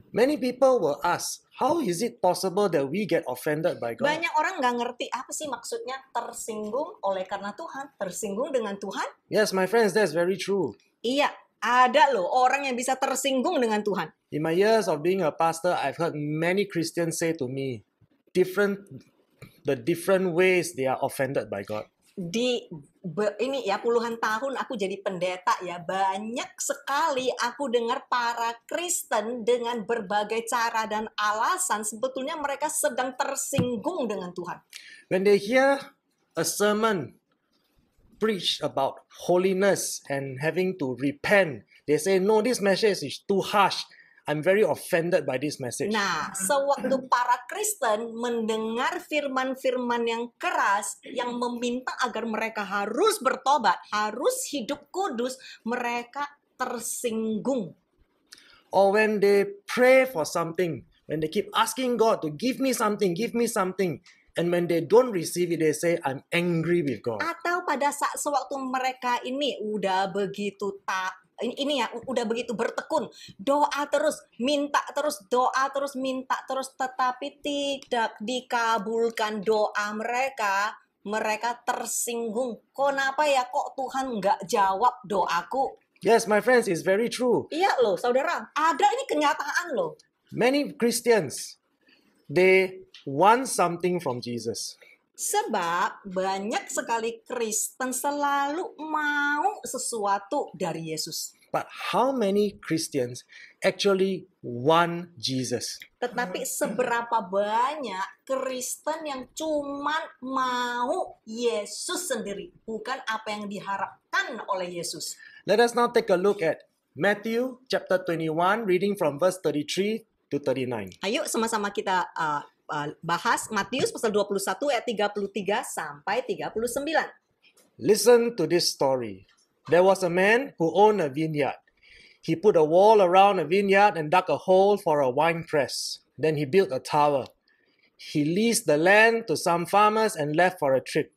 Many people will ask, how is it possible that we get offended by God? Banyak orang nggak ngerti apa sih maksudnya tersinggung oleh karena Tuhan, tersinggung dengan Tuhan. Yes, my friends, that's very true. Iya, ada loh orang yang bisa tersinggung dengan Tuhan. In my years of being a pastor, I've heard many Christians say to me, the different ways they are offended by God. Ini ya puluhan tahun aku jadi pendeta ya, banyak sekali aku dengar para Kristen dengan berbagai cara dan alasan sebetulnya mereka sedang tersinggung dengan Tuhan. When they hear a sermon preached about holiness and having to repent, they say, no, this message is too harsh. I'm very offended by this message. Nah, sewaktu para Kristen mendengar firman-firman yang keras yang meminta agar mereka harus bertobat, harus hidup kudus, mereka tersinggung. Or when they pray for something, when they keep asking God to give me something, and when they don't receive it, they say, I'm angry with God. Atau pada saat sewaktu mereka ini udah begitu udah begitu bertekun, doa terus, minta terus, doa terus, minta terus, tetapi tidak dikabulkan doa mereka, mereka tersinggung. Kenapa ya kok Tuhan nggak jawab doaku? Yes, my friends, it's very true. Iya loh, saudara, ada ini kenyataan loh. Many Christians, they want something from Jesus. Sebab banyak sekali Kristen selalu mau sesuatu dari Yesus. But how many Christians actually want Jesus? Tetapi seberapa banyak Kristen yang cuman mau Yesus sendiri, bukan apa yang diharapkan oleh Yesus. Let us now take a look at Matthew chapter 21, reading from verse 33 to 39. Ayo sama-sama kita bahas Matius pasal 21 ayat 33 sampai 39. Listen to this story. There was a man who owned a vineyard. He put a wall around a vineyard and dug a hole for a wine press. Then he built a tower. He leased the land to some farmers and left for a trip.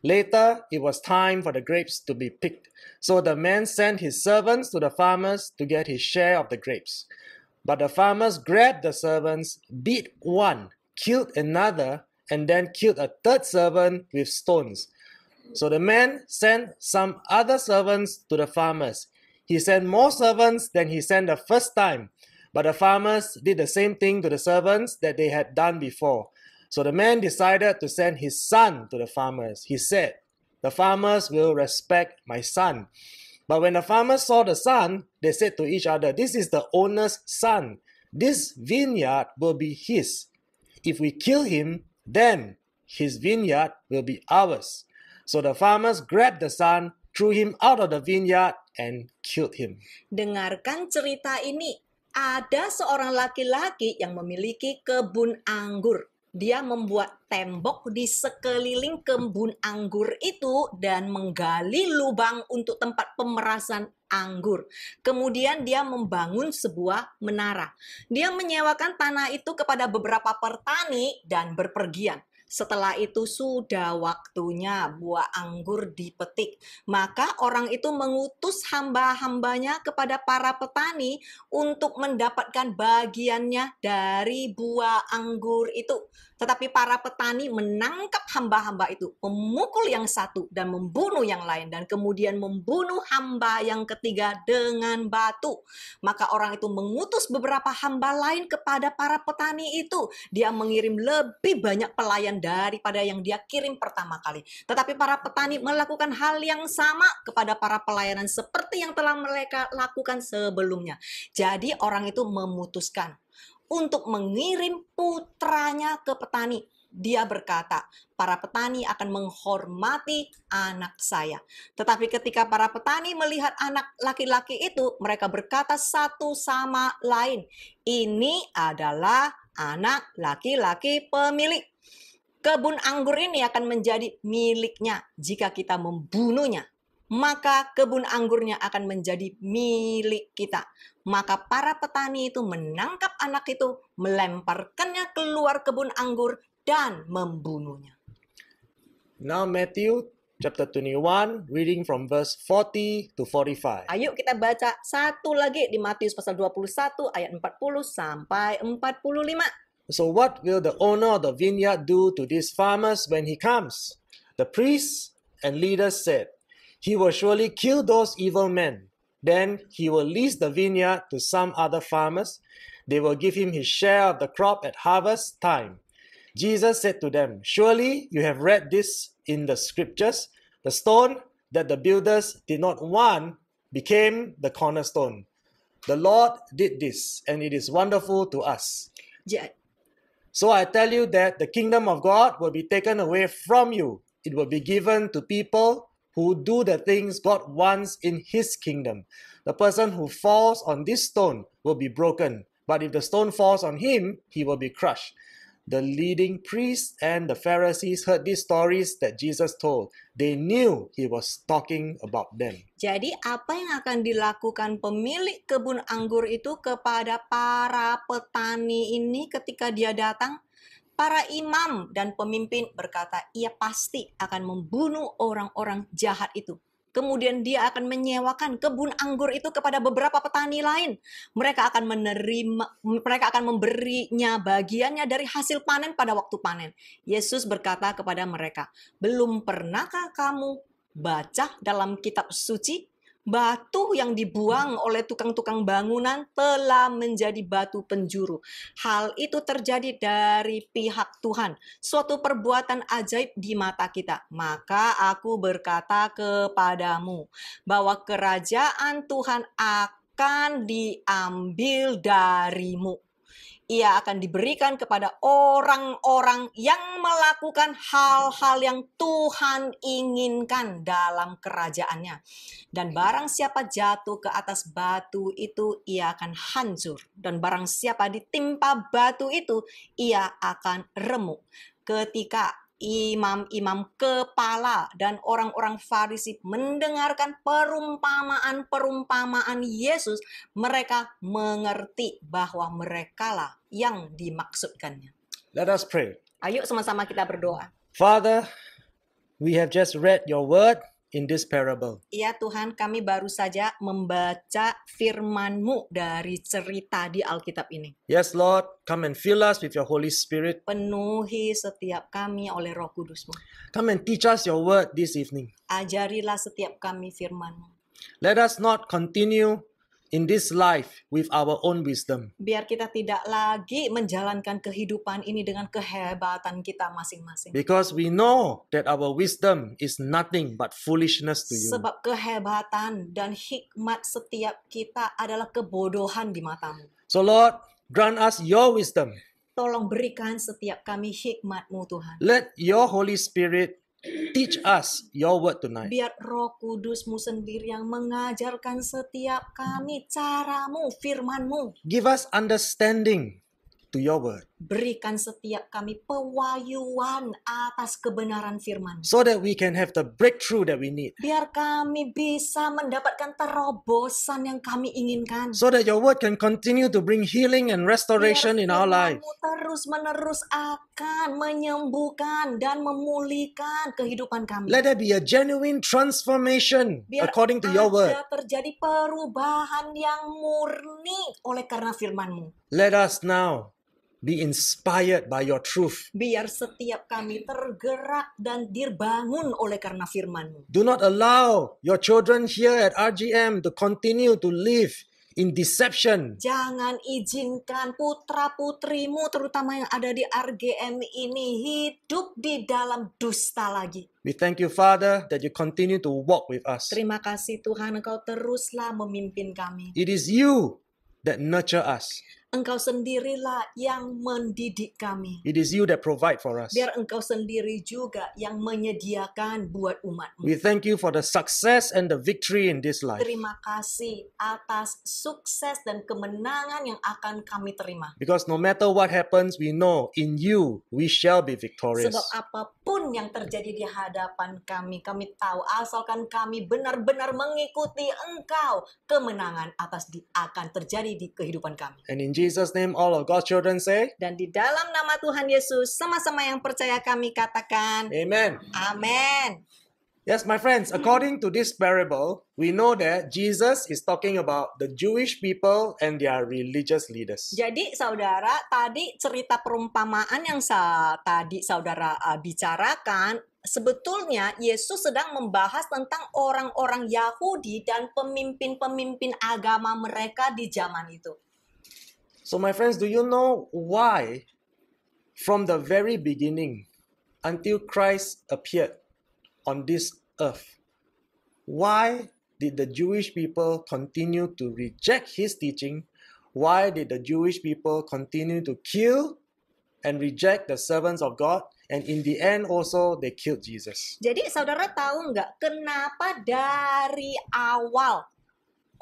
Later, it was time for the grapes to be picked. So the man sent his servants to the farmers to get his share of the grapes. But the farmers grabbed the servants, beat one, killed another, and then killed a third servant with stones. So the man sent some other servants to the farmers. He sent more servants than he sent the first time. But the farmers did the same thing to the servants that they had done before. So the man decided to send his son to the farmers. He said, the farmers will respect my son. But when the farmers saw the son, they said to each other, this is the owner's son. This vineyard will be his. If we kill him, then his vineyard will be ours. So the farmers grabbed the son, threw him out of the vineyard, and killed him. Dengarkan cerita ini. Ada seorang laki-laki yang memiliki kebun anggur. Dia membuat tembok di sekeliling kebun anggur itu dan menggali lubang untuk tempat pemerasan anggur. Kemudian dia membangun sebuah menara. Dia menyewakan tanah itu kepada beberapa petani dan berpergian. Setelah itu sudah waktunya buah anggur dipetik. Maka orang itu mengutus hamba-hambanya kepada para petani untuk mendapatkan bagiannya dari buah anggur itu. Tetapi para petani menangkap hamba-hamba itu, memukul yang satu dan membunuh yang lain, dan kemudian membunuh hamba yang ketiga dengan batu. Maka orang itu mengutus beberapa hamba lain kepada para petani itu. Dia mengirim lebih banyak pelayan daripada yang dia kirim pertama kali. Tetapi para petani melakukan hal yang sama kepada para pelayanan seperti yang telah mereka lakukan sebelumnya. Jadi orang itu memutuskan untuk mengirim putranya ke petani. Dia berkata, para petani akan menghormati anak saya. Tetapi ketika para petani melihat anak laki-laki itu, mereka berkata satu sama lain, ini adalah anak laki-laki pemilik. Kebun anggur ini akan menjadi miliknya jika kita membunuhnya. Maka kebun anggurnya akan menjadi milik kita. Maka para petani itu menangkap anak itu, melemparkannya keluar kebun anggur dan membunuhnya. Now Matthew chapter 21, reading from verse 40 to 45. Ayo kita baca satu lagi di Matius pasal 21 ayat 40 sampai 45. So what will the owner of the vineyard do to these farmers when he comes? The priests and leaders said, he will surely kill those evil men. Then he will lease the vineyard to some other farmers. They will give him his share of the crop at harvest time. Jesus said to them, surely you have read this in the scriptures. The stone that the builders did not want became the cornerstone. The Lord did this, and it is wonderful to us. Ja- So I tell you that the kingdom of God will be taken away from you. It will be given to people who do the things God wants in his kingdom. The person who falls on this stone will be broken, but if the stone falls on him, he will be crushed. The leading priests and the Pharisees heard these stories that Jesus told. They knew he was talking about them. Jadi apa yang akan dilakukan pemilik kebun anggur itu kepada para petani ini ketika dia datang? Para imam dan pemimpin berkata, ia pasti akan membunuh orang-orang jahat itu. Kemudian dia akan menyewakan kebun anggur itu kepada beberapa petani lain. Mereka akan memberinya bagiannya dari hasil panen pada waktu panen. Yesus berkata kepada mereka, belum pernahkah kamu baca dalam kitab suci? Batu yang dibuang oleh tukang-tukang bangunan telah menjadi batu penjuru. Hal itu terjadi dari pihak Tuhan, suatu perbuatan ajaib di mata kita. Maka aku berkata kepadamu bahwa kerajaan Tuhan akan diambil darimu. Ia akan diberikan kepada orang-orang yang melakukan hal-hal yang Tuhan inginkan dalam kerajaannya. Dan barang siapa jatuh ke atas batu itu, ia akan hancur. Dan barang siapa ditimpa batu itu, ia akan remuk. Ketika imam-imam kepala dan orang-orang Farisi mendengarkan perumpamaan-perumpamaan Yesus, mereka mengerti bahwa merekalah yang dimaksudkannya. Let us pray. Ayo sama-sama kita berdoa. Father, we have just read your word in this parable. Ya Tuhan, kami baru saja membaca firman-Mu dari cerita di Alkitab ini. Yes, Lord, come and fill us with your Holy Spirit. Penuhi setiap kami oleh Roh Kudus-Mu. Come and teach us your word this evening. Ajarilah setiap kami firman-Mu. Let us not continue in this life with our own wisdom. Biar kita tidak lagi menjalankan kehidupan ini dengan kehebatan kita masing-masing. Because we know that our wisdom is nothing but foolishness to you. Sebab kehebatan dan hikmat setiap kita adalah kebodohan di mata-Mu. So Lord, grant us your wisdom. Tolong berikan setiap kami hikmat-Mu Tuhan. Let your Holy Spirit teach us your word tonight. Biar Roh Kudus-Mu sendiri yang mengajarkan setiap kami cara-Mu, firman-Mu. Give us understanding to your word Berikan setiap kami pewahyuan atas kebenaran firman-Mu. so that we can have the breakthrough that we need. Biar kami bisa mendapatkan terobosan yang kami inginkan. So that your word can continue to bring healing and restoration in our life. Firman-Mu terus-menerus akan menyembuhkan dan memulihkan kehidupan kami. Let there be a genuine transformation Biar according to your word. ada terjadi perubahan yang murni oleh karena firman-Mu. Let us now be inspired by your truth. Biar setiap kami tergerak dan dibangun oleh karena firman-Mu. Do not allow your children here at RGM to continue to live in deception. Jangan izinkan putra-putrimu terutama yang ada di RGM ini hidup di dalam dusta lagi. We thank you, Father, that you continue to walk with us. Terima kasih Tuhan, Engkau teruslah memimpin kami. It is you that nurture us. Engkau sendirilah yang mendidik kami. It is you that provide for us. Biar Engkau sendiri juga yang menyediakan buat umat-Mu. We thank you for the success and the victory in this life. Terima kasih atas sukses dan kemenangan yang akan kami terima. Because no matter what happens, we know in you we shall be victorious. Sebab apapun yang terjadi di hadapan kami tahu asalkan kami benar-benar mengikuti Engkau, kemenangan akan terjadi di kehidupan kami. And in Jesus' name, all of God's children say, Dan di dalam nama Tuhan Yesus, sama-sama yang percaya kami katakan, Amen. Amin. Yes, my friends, according to this parable, we know that Jesus is talking about the Jewish people and their religious leaders. Jadi saudara, tadi cerita perumpamaan yang tadi saudara bicarakan, sebetulnya Yesus sedang membahas tentang orang-orang Yahudi dan pemimpin-pemimpin agama mereka di zaman itu. So my friends, do you know why from the very beginning until Christ appeared on this earth, why did the Jewish people continue to reject his teaching? Why did the Jewish people continue to kill and reject the servants of God? And in the end also they killed Jesus. Jadi saudara tahu nggak kenapa dari awal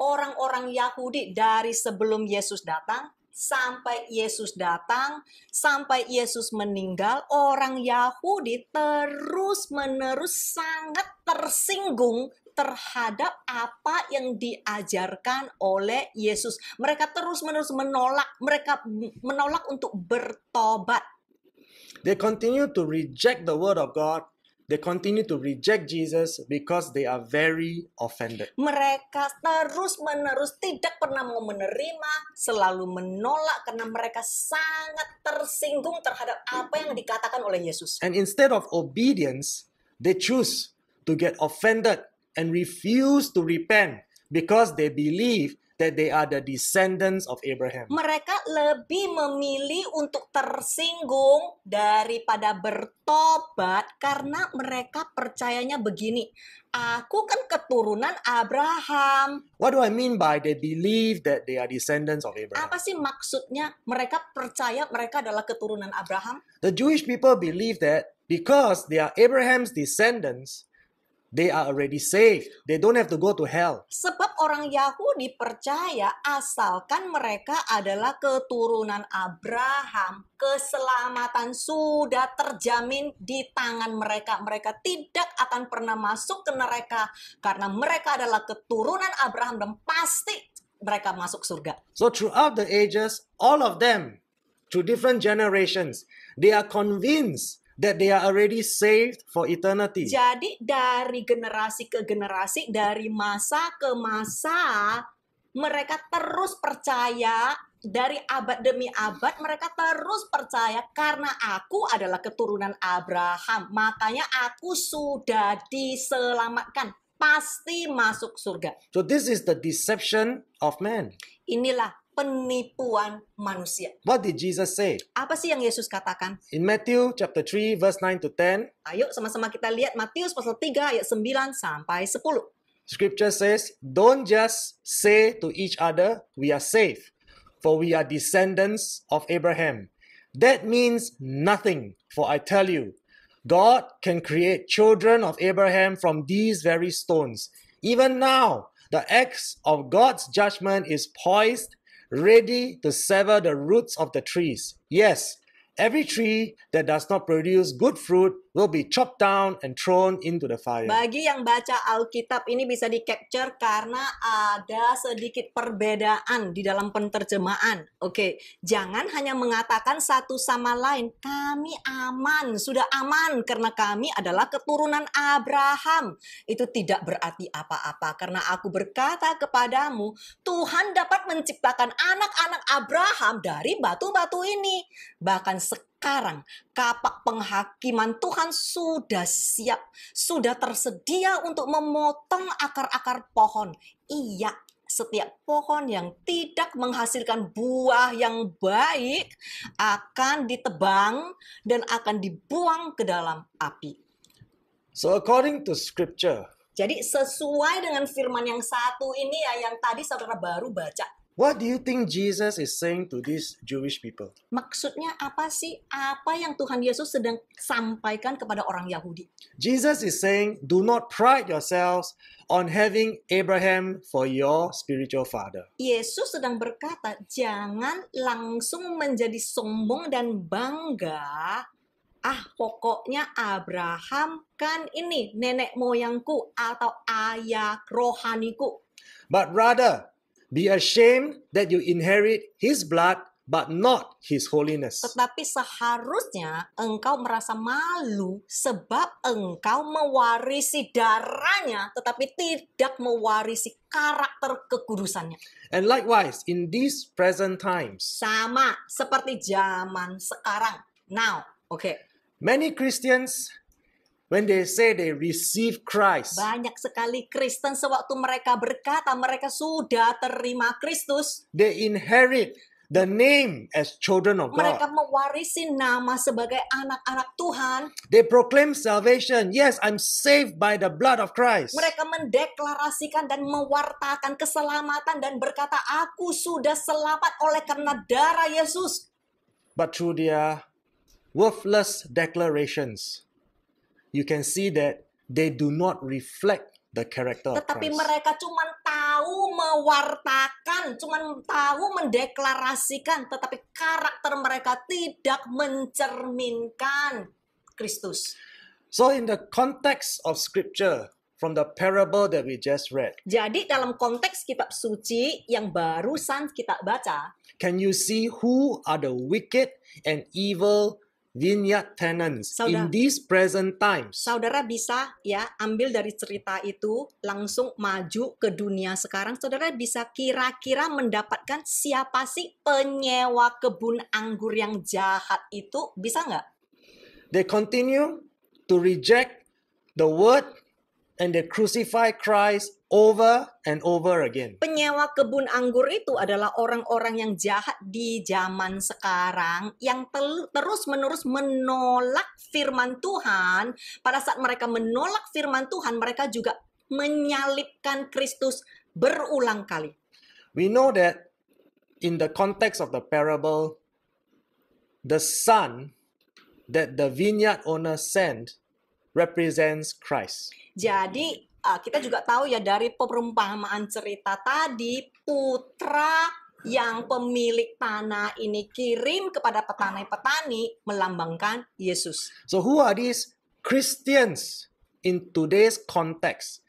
orang-orang Yahudi dari sebelum Yesus datang sampai Yesus datang, sampai Yesus meninggal, orang Yahudi terus-menerus sangat tersinggung terhadap apa yang diajarkan oleh Yesus. Mereka terus-menerus menolak untuk bertobat. They continue to reject the word of God. They continue to reject Jesus because they are very offended. Mereka terus-menerus tidak pernah mau menerima, selalu menolak karena mereka sangat tersinggung terhadap apa yang dikatakan oleh Yesus. And instead of obedience, they choose to get offended and refuse to repent because they believe that they are the descendants of Abraham. Mereka lebih memilih untuk tersinggung daripada bertobat karena mereka percayanya begini. Aku kan keturunan Abraham. What do I mean by they believe that they are descendants of Abraham? Apa sih maksudnya mereka percaya mereka adalah keturunan Abraham? The Jewish people believe that because they are Abraham's descendants, they are already saved. They don't have to go to hell. Sebab orang Yahudi percaya asalkan mereka adalah keturunan Abraham, keselamatan sudah terjamin di tangan mereka. Mereka tidak akan pernah masuk ke neraka karena mereka adalah keturunan Abraham dan pasti mereka masuk surga. So throughout the ages, all of them, through different generations, they are convinced that they are already saved for eternity. Jadi dari generasi ke generasi, dari masa ke masa, mereka terus percaya, dari abad demi abad mereka terus percaya karena aku adalah keturunan Abraham, makanya aku sudah diselamatkan, pasti masuk surga. So this is the deception of man. Inilah penipuan manusia. What did Jesus say? Apa sih yang Yesus katakan? In Matthew chapter 3 verse 9 to 10, Ayo sama-sama kita lihat Matius pasal 3 ayat 9 sampai 10. Scripture says, "Don't just say to each other, we are saved, for we are descendants of Abraham. That means nothing, for I tell you, God can create children of Abraham from these very stones. Even now, the axe of God's judgment is poised, ready to sever the roots of the trees. Yes, every tree that does not produce good fruit will be chopped down and thrown into the fire." Bagi yang baca Alkitab ini bisa di-capture karena ada sedikit perbedaan di dalam penterjemahan. Oke, jangan hanya mengatakan satu sama lain, kami aman, sudah aman karena kami adalah keturunan Abraham. Itu tidak berarti apa-apa karena aku berkata kepadamu, Tuhan dapat menciptakan anak-anak Abraham dari batu-batu ini. Bahkan sekarang kapak penghakiman Tuhan sudah siap, sudah tersedia untuk memotong akar-akar pohon. Iya, setiap pohon yang tidak menghasilkan buah yang baik akan ditebang dan akan dibuang ke dalam api. So according to scripture, Jadi sesuai dengan firman yang satu ini ya, yang tadi saudara baru baca. what do you think Jesus is saying to these Jewish people? Maksudnya apa sih? Apa yang Tuhan Yesus sedang sampaikan kepada orang Yahudi? Jesus is saying, do not pride yourselves on having Abraham for your spiritual father. Yesus sedang berkata, jangan langsung menjadi sombong dan bangga. Pokoknya Abraham kan ini nenek moyangku atau ayah rohaniku. But rather, be ashamed that you inherit his blood but not His holiness. Tetapi seharusnya engkau merasa malu sebab engkau mewarisi darahnya tetapi tidak mewarisi karakter kekudusannya. And likewise, in these present times, Sama seperti zaman sekarang. Now, okay. many Christians, when they say they receive Christ, Banyak sekali Kristen sewaktu mereka berkata mereka sudah terima Kristus, they inherit the name as children of mereka God. mewarisi nama sebagai anak-anak Tuhan. They proclaim salvation. Yes, I'm saved by the blood of Christ. Mereka mendeklarasikan dan mewartakan keselamatan dan berkata, aku sudah selamat oleh karena darah Yesus. But through their worthless declarations, you can see that they do not reflect the character of Tetapi Christ. mereka cuma tahu mewartakan, cuma tahu mendeklarasikan, tetapi karakter mereka tidak mencerminkan Kristus. So in the context of scripture, from the parable that we just read, Jadi dalam konteks kitab suci yang barusan kita baca, can you see who are the wicked and evil vineyard tenants in these present times? saudara bisa ya ambil dari cerita itu langsung maju ke dunia sekarang. Saudara bisa kira-kira mendapatkan siapa sih penyewa kebun anggur yang jahat itu? Bisa nggak? They continue to reject the word and they crucify Christ over and over again. Penyewa kebun anggur itu adalah orang-orang yang jahat di zaman sekarang yang terus-menerus menolak firman Tuhan. Pada saat mereka menolak firman Tuhan, mereka juga menyalibkan Kristus berulang kali. We know that in the context of the parable, the son that the vineyard owner sent represents Christ. Jadi kita juga tahu ya dari perumpamaan cerita tadi, putra yang pemilik tanah ini kirim kepada petani-petani melambangkan Yesus. So who are these Christians in today's context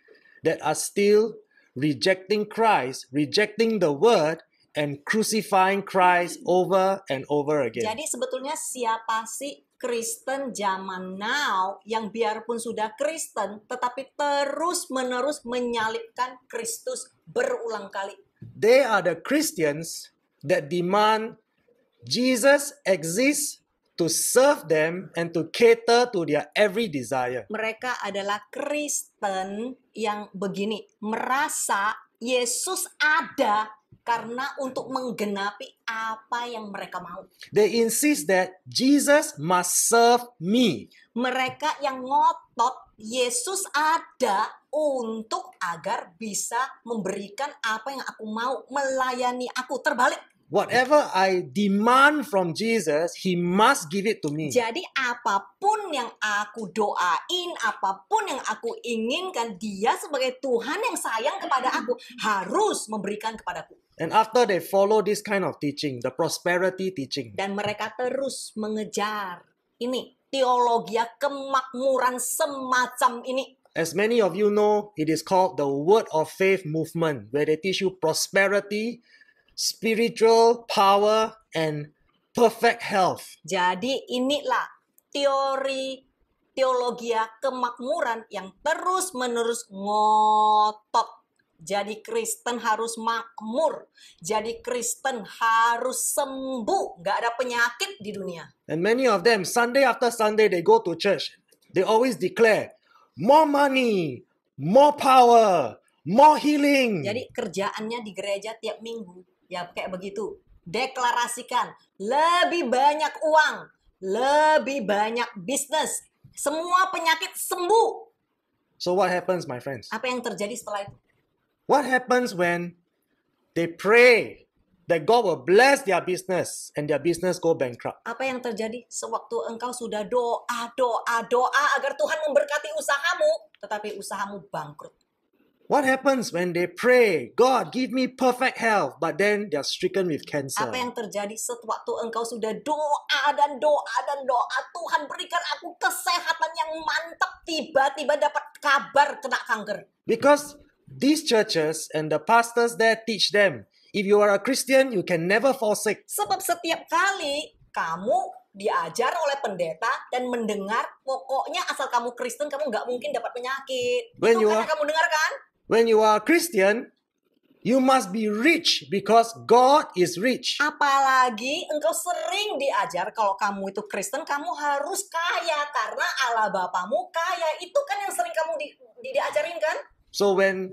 that are still rejecting Christ, rejecting the word, and crucifying Christ over and over again? Jadi sebetulnya siapa sih Kristen zaman now yang biarpun sudah Kristen tetapi terus-menerus menyalibkan Kristus berulang kali? They are the Christians that demand Jesus exists to serve them and to cater to their every desire. Mereka adalah Kristen yang begini, merasa Yesus ada karena untuk menggenapi apa yang mereka mau. They insist that Jesus must serve me. Mereka yang ngotot Yesus ada untuk agar bisa memberikan apa yang aku mau, melayani aku. Terbalik. Whatever I demand from Jesus, He must give it to me. Jadi apapun yang aku doain, apapun yang aku inginkan, Dia sebagai Tuhan yang sayang kepada aku harus memberikan kepadaku. And after they follow this kind of teaching, the prosperity teaching, Dan mereka terus mengejar ini teologi kemakmuran semacam ini. as many of you know, it is called the Word of Faith movement, where they teach you prosperity, spiritual power, and perfect health. Jadi inilah teologi kemakmuran yang terus-menerus ngotot. Jadi Kristen harus makmur. Jadi Kristen harus sembuh. Gak ada penyakit di dunia. And many of them, Sunday after Sunday, they go to church. They always declare, more money, more power, more healing. Jadi kerjaannya di gereja tiap minggu. Ya kayak begitu. Deklarasikan lebih banyak uang, lebih banyak bisnis. Semua penyakit sembuh. So what happens, my friends? Apa yang terjadi setelah itu? What happens when they pray that God will bless their business and their business go bankrupt? Apa yang terjadi sewaktu engkau sudah doa agar Tuhan memberkati usahamu, tetapi usahamu bangkrut? What happens when they pray, God, give me perfect health, but then they're stricken with cancer? Apa yang terjadi sewaktu engkau sudah doa dan doa, Tuhan berikan aku kesehatan yang mantap, tiba-tiba dapat kabar kena kanker. Because these churches and the pastors there teach them, If you are a Christian, you can never fall sick. Sebab setiap kali kamu diajar oleh pendeta dan mendengar, pokoknya asal kamu Kristen, kamu nggak mungkin dapat penyakit. When Itu you kan are- yang kamu dengar kan? When you are a Christian, you must be rich because God is rich. Apalagi engkau sering diajar kalau kamu itu Kristen, kamu harus kaya karena Allah Bapamu kaya. Itu kan yang sering kamu diajarin kan? So when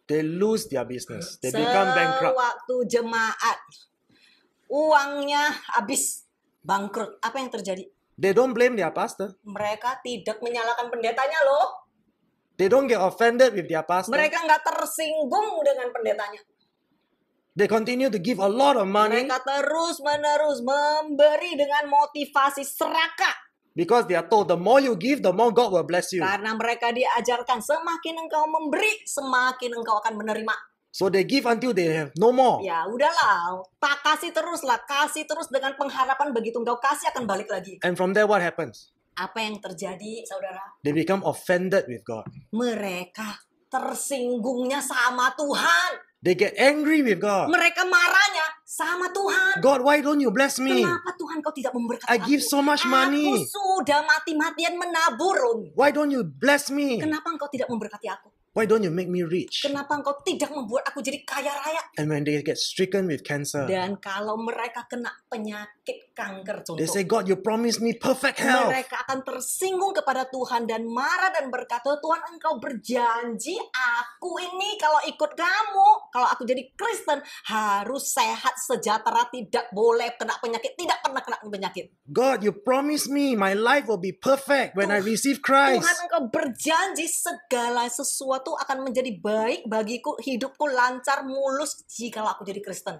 they lose their business, they become bankrupt. Sewaktu jemaat uangnya habis, bangkrut, apa yang terjadi? They don't blame their pastor. Mereka tidak menyalahkan pendetanya loh. They don't get offended with their pastor. Mereka nggak tersinggung dengan pendetanya. They continue to give a lot of money Mereka terus-menerus memberi dengan motivasi serakah. because they are told the more you give, the more God will bless you. Karena mereka diajarkan semakin engkau memberi, semakin engkau akan menerima. So they give until they have no more. Ya udahlah, tak kasih terus dengan pengharapan begitu engkau kasih akan balik lagi. And from there, what happens? Apa yang terjadi, saudara? They become offended with God. Mereka tersinggungnya sama Tuhan. They get angry with God. Mereka marahnya sama Tuhan. God, why don't you bless me? Kenapa Tuhan kau tidak memberkati I aku? give so much money. Aku sudah mati-matian menabur. Why don't you bless me? Kenapa engkau tidak memberkati aku? Why don't you make me rich? Kenapa engkau tidak membuat aku jadi kaya raya? And when they get stricken with cancer, Dan kalau mereka kena penyakit kanker they contoh, say, God, you promised me perfect health. mereka akan tersinggung kepada Tuhan dan marah dan berkata, Tuhan engkau berjanji aku ini kalau ikut kamu, kalau aku jadi Kristen harus sehat, sejahtera, tidak boleh kena penyakit, tidak pernah kena penyakit. God, you promised me my life will be perfect when I receive Christ. Tuhan engkau berjanji segala sesuatu akan menjadi baik bagiku, hidupku lancar, mulus jikalau aku jadi Kristen.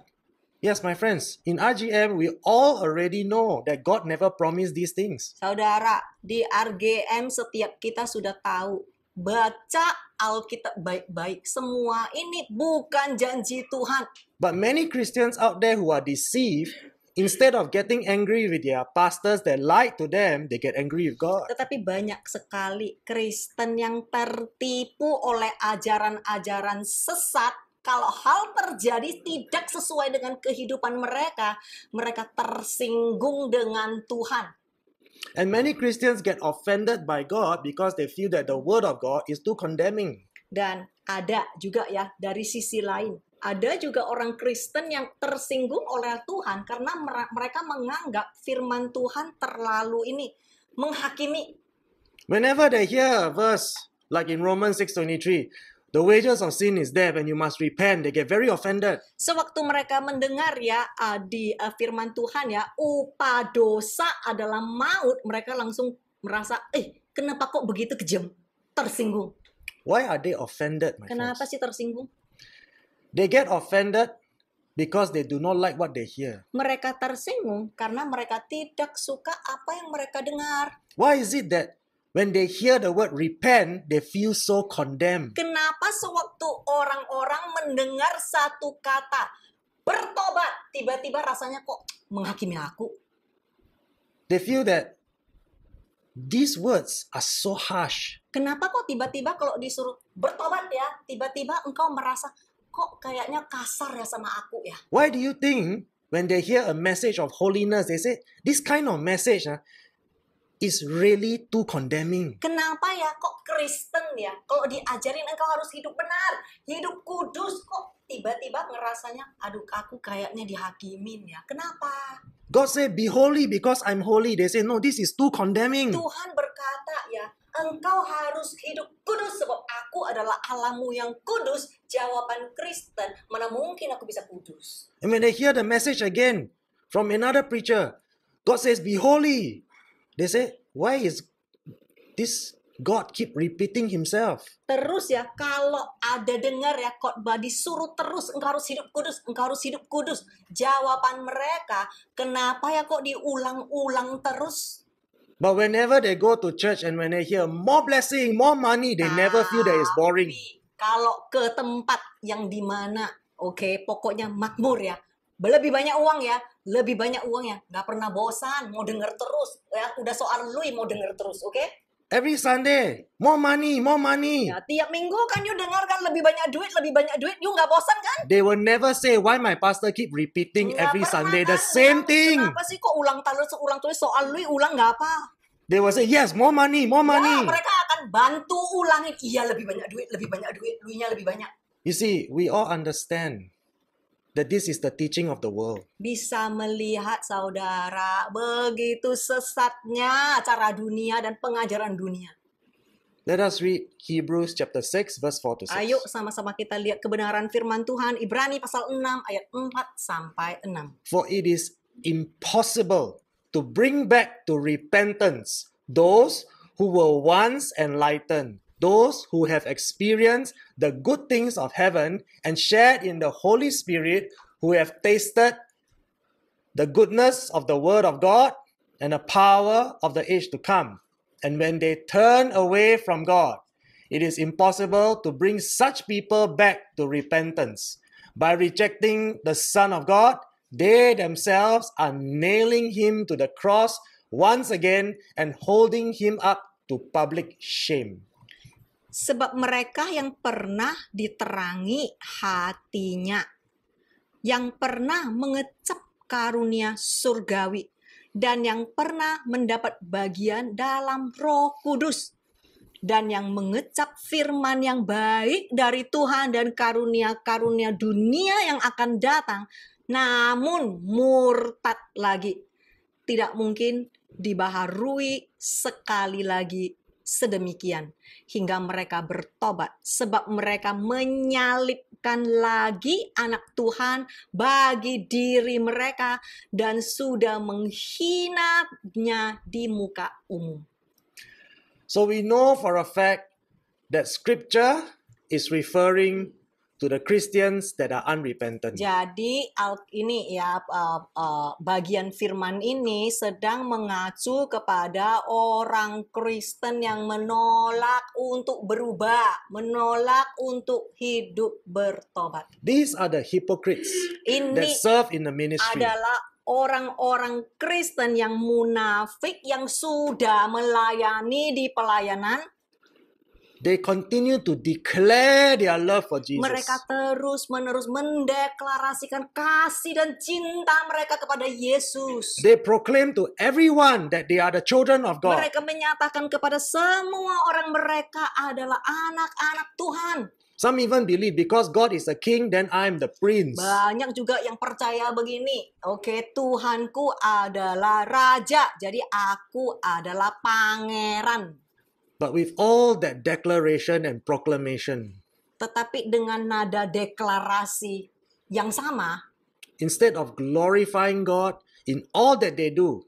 Yes, my friends, in RGM, we all already know that God never promised these things. Saudara, di RGM setiap kita sudah tahu, baca Alkitab baik-baik. Semua ini bukan janji Tuhan. But many Christians out there who are deceived, instead of getting angry with their pastors that lied to them, they get angry with God. Tetapi banyak sekali Kristen yang tertipu oleh ajaran-ajaran sesat. Kalau hal terjadi tidak sesuai dengan kehidupan mereka, mereka tersinggung dengan Tuhan. And many Christians get offended by God because they feel that the word of God is too condemning. Dan ada juga ya dari sisi lain, ada juga orang Kristen yang tersinggung oleh Tuhan karena mereka menganggap firman Tuhan terlalu menghakimi. Whenever they hear a verse like in Romans 6:23, the wages of sin is death and you must repent, they get very offended. Sewaktu mereka mendengar ya di firman Tuhan ya, upah dosa adalah maut, mereka langsung merasa, kenapa kok begitu kejam? Tersinggung. Why are they offended, my Kenapa friends? sih tersinggung? They get offended because they do not like what they hear. Mereka tersinggung karena mereka tidak suka apa yang mereka dengar. Why is it that when they hear the word repent, they feel so condemned? Kenapa sewaktu orang-orang mendengar satu kata bertobat, tiba-tiba rasanya kok menghakimi aku? They feel that these words are so harsh. Kenapa kok tiba-tiba kalau disuruh bertobat ya, tiba-tiba engkau merasa kok kayaknya kasar ya sama aku ya? Why do you think when they hear a message of holiness, they say, this kind of message is really too condemning? Kenapa ya kok Kristen ya, kalau diajarin engkau harus hidup benar, hidup kudus, kok tiba-tiba ngerasanya, aduh aku kayaknya dihakimin ya. Kenapa? God said, be holy because I'm holy. They say, no, this is too condemning. Tuhan berkata ya, engkau harus hidup kudus sebab aku adalah Allahmu yang kudus. Jawaban Kristen, mana mungkin aku bisa kudus? And when they hear the message again from another preacher, God says, be holy. They say, why is this God keep repeating himself? Terus ya, kalau ada dengar ya khotbah disuruh terus, engkau harus hidup kudus, engkau harus hidup kudus. Jawaban mereka, kenapa ya kok diulang-ulang terus? But whenever they go to church and when they hear more blessing, more money, they never feel that it's boring. Tapi kalau ke tempat yang dimana, pokoknya makmur ya, lebih banyak uang ya, nggak pernah bosan, mau denger terus, ya udah soal lui mau denger terus, oke? Every Sunday, more money, more money. Ya, tiap minggu kan you dengar kan lebih banyak duit, you nggak bosan kan? They will never say why my pastor keep repeating Nggak every pernah Sunday kan the same bilang, thing. Kenapa sih kok ulang terus soal lu ulang nggak apa? They will say, yes, more money, more Ya, money. mereka akan bantu ulangin. Iya, lebih banyak duit, duitnya lebih banyak. You see, we all understand that this is the teaching of the world. Bisa melihat saudara begitu sesatnya cara dunia dan pengajaran dunia. Let us read Hebrews chapter 6 verse 4 to 6. Ayo sama-sama kita lihat kebenaran firman Tuhan Ibrani pasal 6 ayat 4 sampai 6. For it is impossible to bring back to repentance those who were once enlightened, those who have experienced the good things of heaven and shared in the Holy Spirit, who have tasted the goodness of the Word of God and the power of the age to come. And when they turn away from God, it is impossible to bring such people back to repentance. By rejecting the Son of God, they themselves are nailing him to the cross once again and holding him up to public shame. Sebab mereka yang pernah diterangi hatinya, yang pernah mengecap karunia surgawi, dan yang pernah mendapat bagian dalam Roh Kudus, dan yang mengecap firman yang baik dari Tuhan dan karunia-karunia dunia yang akan datang, namun murtad lagi, tidak mungkin dibaharui sekali lagi sedemikian hingga mereka bertobat, sebab mereka menyalibkan lagi anak Tuhan bagi diri mereka dan sudah menghinanya di muka umum. So we know for a fact that scripture is referring to the Christians that are unrepentant. Jadi ini ya bagian firman ini sedang mengacu kepada orang Kristen yang menolak untuk berubah, menolak untuk hidup bertobat. These are the hypocrites that Ini serve in the ministry. adalah orang-orang Kristen yang munafik yang sudah melayani di pelayanan. They continue to declare their love for Jesus. Mereka terus-menerus mendeklarasikan kasih dan cinta mereka kepada Yesus. They proclaim to everyone that they are the children of God. Mereka menyatakan kepada semua orang mereka adalah anak-anak Tuhan. Some even believe because God is a king, then I'm the prince. Banyak juga yang percaya begini. Oke, Tuhanku adalah raja, jadi aku adalah pangeran. But with all that declaration and proclamation, Tetapi dengan nada deklarasi yang sama, instead of glorifying God in all that they do,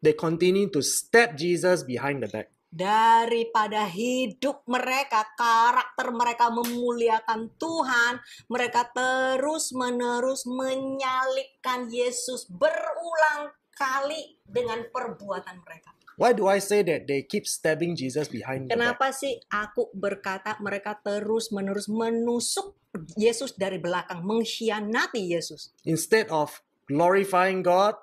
they continue to stab Jesus behind the back. daripada hidup mereka, karakter mereka memuliakan Tuhan, mereka terus-menerus menyalibkan Yesus berulang kali dengan perbuatan mereka. Why do I say that they keep stabbing Jesus behind the back? Kenapa sih aku berkata mereka terus-menerus menusuk Yesus dari belakang, mengkhianati Yesus? Instead of glorifying God,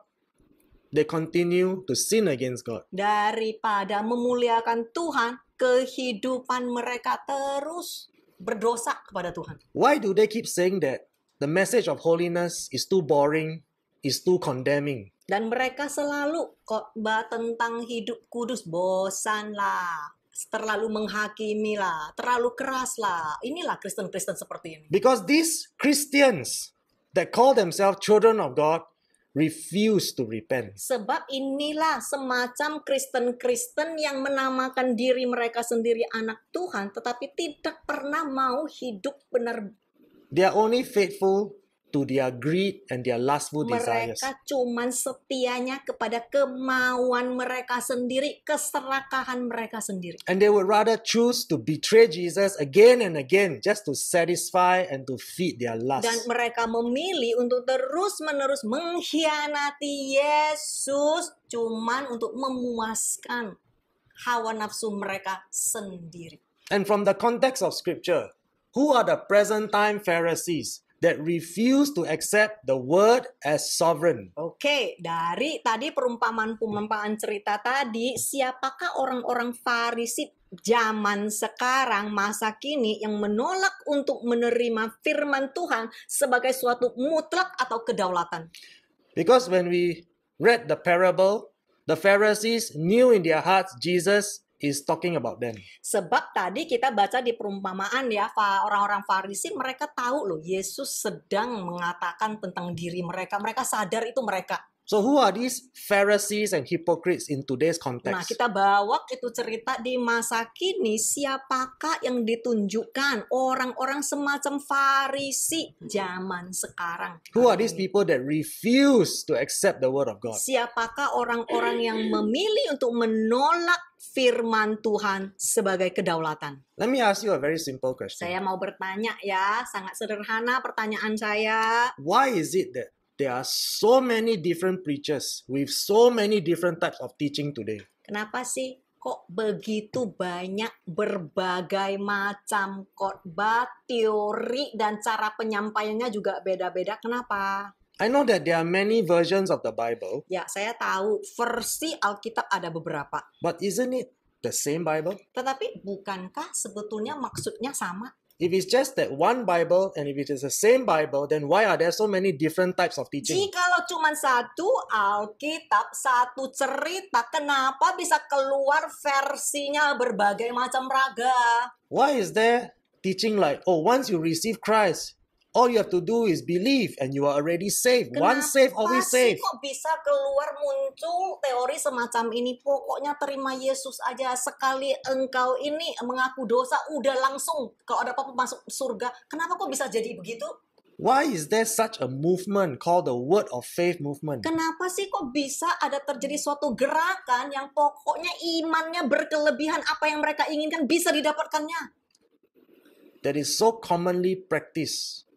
they continue to sin against God. Daripada memuliakan Tuhan, kehidupan mereka terus berdosa kepada Tuhan. Why do they keep saying that the message of holiness is too boring, is too condemning? Dan mereka selalu khotbah tentang hidup kudus, bosan lah, terlalu menghakimi lah, terlalu keras lah. Inilah Kristen-Kristen seperti ini. Because these Christians that call themselves children of God refuse to repent. Sebab inilah semacam Kristen-Kristen yang menamakan diri mereka sendiri anak Tuhan, tetapi tidak pernah mau hidup benar. They are only faithful to their greed and their lustful desires. Mereka cuman setianya kepada kemauan mereka sendiri, keserakahan mereka sendiri. And they would rather choose to betray Jesus again and again just to satisfy and to feed their lust. Dan mereka memilih untuk terus-menerus mengkhianati Yesus cuman untuk memuaskan hawa nafsu mereka sendiri. And from the context of scripture, who are the present time Pharisees that refuse to accept the word as sovereign. Oke, dari tadi perumpamaan cerita tadi, siapakah orang-orang Farisi zaman sekarang, masa kini yang menolak untuk menerima firman Tuhan sebagai suatu mutlak atau kedaulatan? Because when we read the parable, the Pharisees knew in their hearts Jesus is talking about them. Sebab tadi kita baca di perumpamaan ya, orang-orang Farisi mereka tahu loh Yesus sedang mengatakan tentang diri mereka. Mereka sadar itu mereka. So who are these Pharisees and hypocrites in today's Nah, context? kita bawa itu cerita di masa kini, siapakah yang ditunjukkan orang-orang semacam Farisi zaman sekarang? Who are these people that refuse to accept the word of God? Siapakah orang-orang yang memilih untuk menolak firman Tuhan sebagai kedaulatan? Let me ask you a very simple question. Saya mau bertanya ya, sangat sederhana pertanyaan saya. Why is it that there are so many different preachers with so many different types of teaching today? Kenapa sih kok begitu banyak berbagai macam khotbah, teori, dan cara penyampaiannya juga beda-beda? Kenapa? I know that there are many versions of the Bible, Ya, saya tahu versi Alkitab ada beberapa. but isn't it the same Bible? Tetapi bukankah sebetulnya maksudnya sama? If it's just that one Bible and if it is the same Bible, then why are there so many different types of teaching? Jikalau cuma satu Alkitab, satu cerita, kenapa bisa keluar versinya berbagai macam raga? Why is there teaching like, oh, once you receive Christ, all you have to do is believe and you are already saved. Once saved, always sih saved. kok bisa keluar muncul teori semacam ini? Pokoknya terima Yesus aja. Sekali engkau ini mengaku dosa, udah langsung kalau ada apa-apa masuk surga. Kenapa kok bisa jadi begitu? Why is there such a movement called the Word of Faith movement? Kenapa sih kok bisa ada terjadi suatu gerakan yang pokoknya imannya berkelebihan, apa yang mereka inginkan bisa didapatkannya? That is so commonly practiced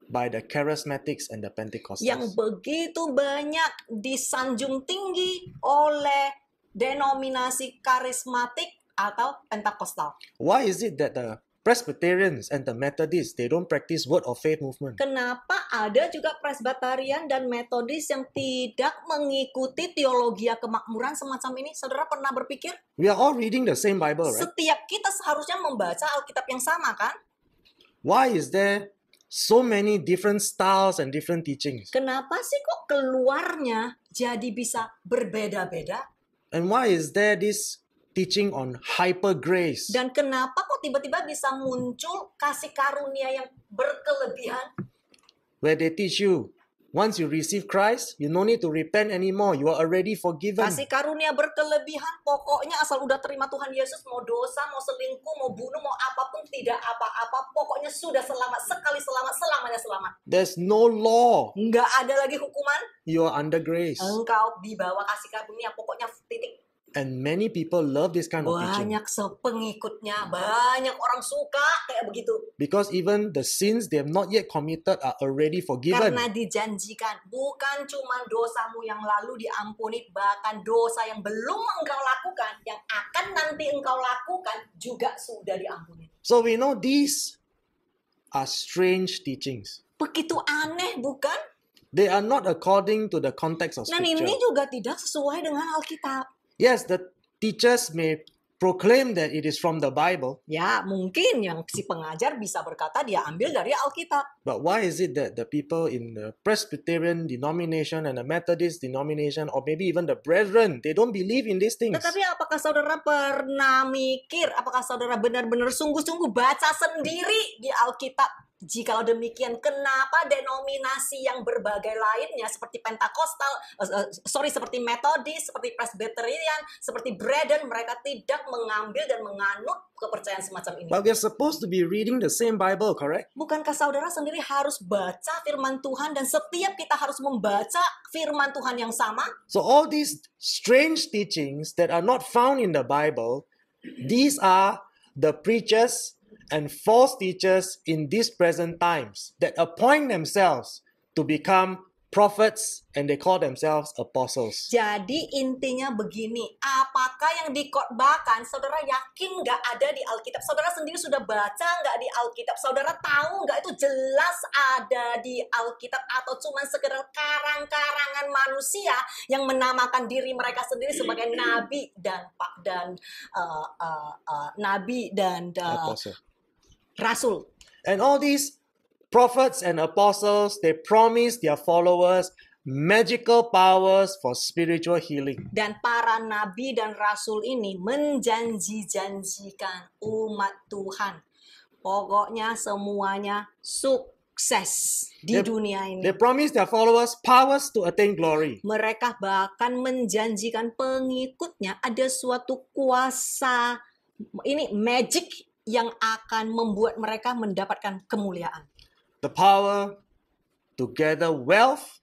by the charismatics and the Pentecostals. Yang begitu banyak disanjung tinggi oleh denominasi karismatik atau Pentakostal. Why is it that the Presbyterians and the Methodists, they don't practice Word of Faith movement? Kenapa ada juga Presbyterian dan Metodis yang tidak mengikuti teologi kemakmuran semacam ini? Saudara pernah berpikir? We are all reading the same Bible, right? Setiap kita seharusnya membaca Alkitab yang sama, kan? Why is there so many different styles and different teachings? Kenapa sih kok keluarnya jadi bisa berbeda-beda? And why is there this teaching on hyper grace? Dan kenapa kok tiba-tiba bisa muncul kasih karunia yang berkelebihan? Where they teach you, once you receive Christ, you no need to repent anymore. You are already forgiven. Kasih karunia berkelebihan, pokoknya asal udah terima Tuhan Yesus, mau dosa, mau selingkuh, mau bunuh, mau apapun, tidak apa-apa, pokoknya sudah selamat, sekali selamat, selamanya selamat. There's no law. Nggak ada lagi hukuman, You are under grace. engkau dibawa kasih karunia, pokoknya titik. And many people love this kind of teaching. Banyak pengikutnya, banyak orang suka kayak begitu. Because even the sins they have not yet committed are already forgiven. Karena dijanjikan, bukan cuma dosamu yang lalu diampuni, bahkan dosa yang belum engkau lakukan, yang akan nanti engkau lakukan juga sudah diampuni. So we know these are strange teachings. Begitu aneh, bukan? They are not according to the context of Dan Scripture. ini juga tidak sesuai dengan Alkitab. Yes, the teachers may proclaim that it is from the Bible, Ya, mungkin yang si pengajar bisa berkata dia ambil dari Alkitab. but why is it that the people in the Presbyterian denomination and the Methodist denomination, or maybe even the Brethren, they don't believe in these things? Tetapi apakah saudara pernah mikir, apakah saudara benar-benar sungguh-sungguh baca sendiri di Alkitab? Jikalau demikian, kenapa denominasi yang berbagai lainnya seperti Pentakostal, seperti Metodis, seperti Presbyterian, seperti Brethren, mereka tidak mengambil dan menganut kepercayaan semacam ini? But we are supposed to be reading the same Bible, correct? Bukankah saudara sendiri harus baca firman Tuhan dan setiap kita harus membaca firman Tuhan yang sama? So all these strange teachings that are not found in the Bible, these are the preachers and false teachers in these present times that appoint themselves to become prophets, and they call themselves apostles. Jadi intinya begini, apakah yang dikhotbahkan, saudara yakin nggak ada di Alkitab? Saudara sendiri sudah baca nggak di Alkitab? Saudara tahu nggak itu jelas ada di Alkitab atau cuma sekedar karang-karangan manusia yang menamakan diri mereka sendiri sebagai nabi dan Apostle. rasul? And all these prophets and apostles, they promise their followers magical powers for spiritual healing. Dan para nabi dan rasul ini menjanji-janjikan umat Tuhan. Pokoknya semuanya sukses di dunia ini. They promise their followers powers to attain glory. Mereka bahkan menjanjikan pengikutnya ada suatu kuasa, ini magic yang akan membuat mereka mendapatkan kemuliaan. The power to gather wealth,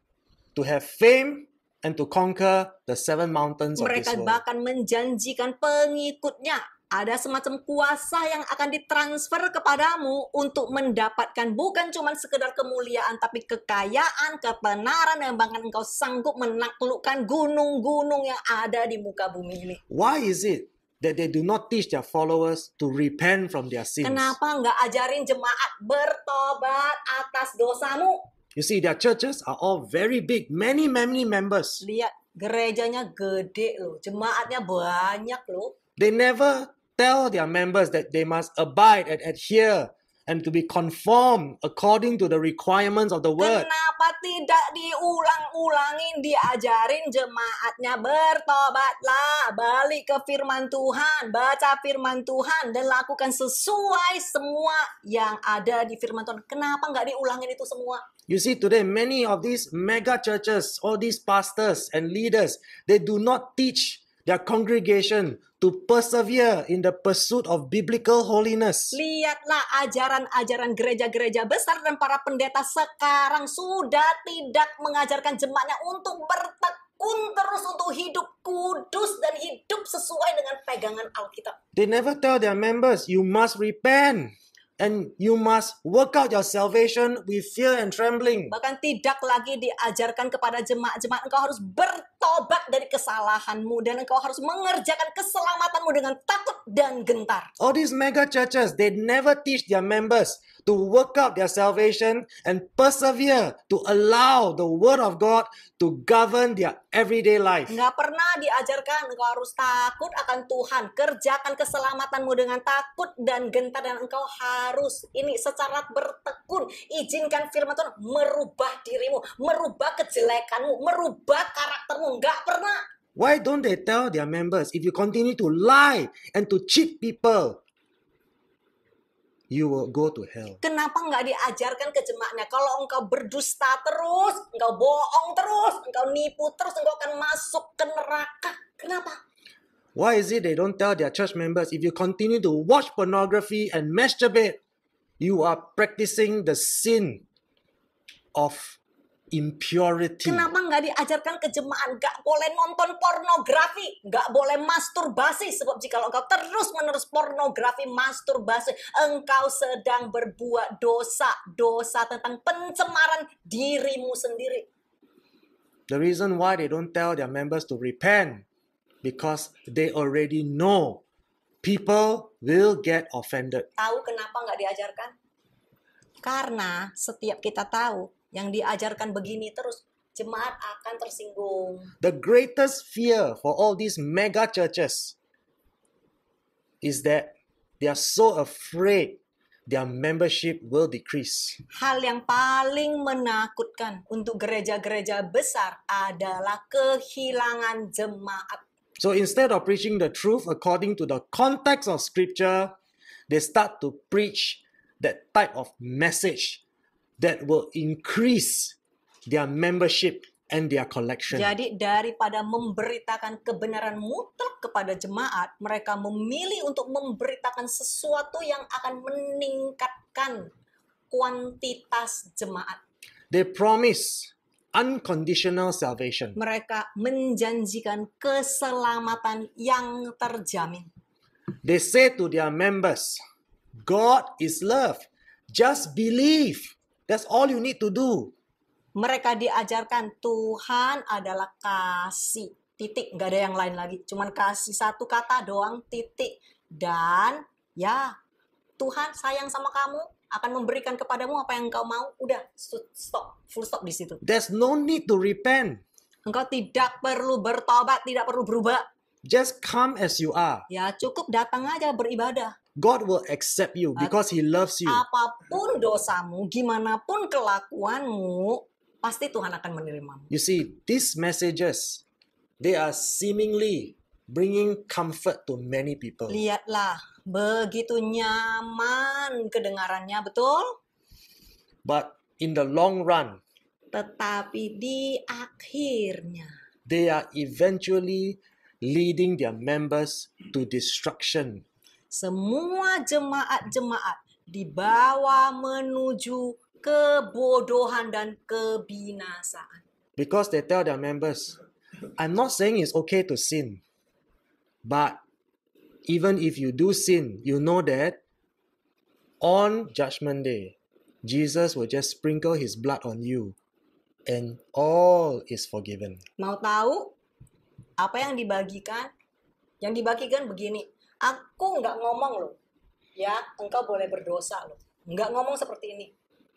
to have fame, and to conquer the 7 mountains of this Mereka world. bahkan menjanjikan pengikutnya ada semacam kuasa yang akan ditransfer kepadamu untuk mendapatkan bukan cuma sekedar kemuliaan, tapi kekayaan, kebenaran yang bahkan engkau sanggup menaklukkan gunung-gunung yang ada di muka bumi ini. Why is it that they do not teach their followers to repent from their sins? Kenapa nggak ajarin jemaat bertobat atas dosamu? You see, their churches are all very big, many members. Lihat, gerejanya gede loh, jemaatnya banyak loh. They never tell their members that they must abide and adhere and to be conformed according to the requirements of the word. Kenapa tidak diulang-ulangin, diajarin jemaatnya bertobatlah, balik ke firman Tuhan, baca firman Tuhan, dan lakukan sesuai semua yang ada di firman Tuhan. Kenapa nggak diulangin itu semua? You see, today many of these mega churches, all these pastors and leaders, they do not teach their congregation to persevere in the pursuit of biblical holiness. Lihatlah ajaran-ajaran gereja-gereja besar dan para pendeta sekarang sudah tidak mengajarkan jemaatnya untuk bertekun terus untuk hidup kudus dan hidup sesuai dengan pegangan Alkitab. They never tell their members, you must repent and you must work out your salvation with fear and trembling. Bahkan tidak lagi diajarkan kepada jemaat-jemaat, engkau harus bertobat dari kesalahanmu dan engkau harus mengerjakan keselamatanmu dengan takut dan gentar. All these mega churches, they never teach their members to work out their salvation and persevere to allow the word of God to govern their everyday life. Nggak pernah diajarkan engkau harus takut akan Tuhan, kerjakan keselamatanmu dengan takut dan gentar, dan engkau harus ini secara bertekun, izinkan firman Tuhan merubah dirimu, merubah kejelekanmu, merubah karaktermu. Nggak pernah. Why don't they tell their members, if you continue to lie and to cheat people, you will go to hell? Kenapa nggak diajarkan ke jemaatnya, kalau engkau berdusta terus, engkau bohong terus, engkau nipu terus, engkau akan masuk ke neraka? Kenapa? Why is it they don't tell their church members, if you continue to watch pornography and masturbate, you are practicing the sin of impurity? Kenapa nggak diajarkan ke jemaat, nggak boleh nonton pornografi, nggak boleh masturbasi, sebab jika engkau terus-menerus pornografi, masturbasi, engkau sedang berbuat dosa tentang pencemaran dirimu sendiri. The reason why they don't tell their members to repent, because they already know people will get offended. Tahu kenapa nggak diajarkan? Karena setiap kita tahu yang diajarkan begini terus, jemaat akan tersinggung. The greatest fear for all these mega churches is that they are so afraid their membership will decrease. Hal yang paling menakutkan untuk gereja-gereja besar adalah kehilangan jemaat. So instead of preaching the truth according to the context of scripture, they start to preach that type of message that will increase their membership and their collection. Jadi daripada memberitakan kebenaran mutlak kepada jemaat, mereka memilih untuk memberitakan sesuatu yang akan meningkatkan kuantitas jemaat. They promise unconditional salvation. Mereka menjanjikan keselamatan yang terjamin. They say to their members, God is love. Just believe. That's all you need to do. Mereka diajarkan Tuhan adalah kasih. Titik, nggak ada yang lain lagi. Cuman kasih satu kata doang, titik. Dan ya, Tuhan sayang sama kamu, akan memberikan kepadamu apa yang engkau mau. Udah, stop, full stop di situ. There's no need to repent. Engkau tidak perlu bertobat, tidak perlu berubah. Just come as you are. Ya, cukup datang aja beribadah. God will accept you because He loves you. Apapun dosamu, gimana pun kelakuanmu, pasti Tuhan akan menerimamu. You see, these messages, they are seemingly bringing comfort to many people. Lihatlah, begitu nyaman kedengarannya, betul? But in the long run, Tetapi di akhirnya, they are eventually leading their members to destruction. semua jemaat-jemaat dibawa menuju kebodohan dan kebinasaan. Because they tell their members, I'm not saying it's okay to sin, but even if you do sin, you know that on Judgment Day, Jesus will just sprinkle His blood on you and all is forgiven. Mau tahu apa yang dibagikan? Yang dibagikan begini, aku nggak ngomong loh, ya engkau boleh berdosa loh. Nggak ngomong seperti ini.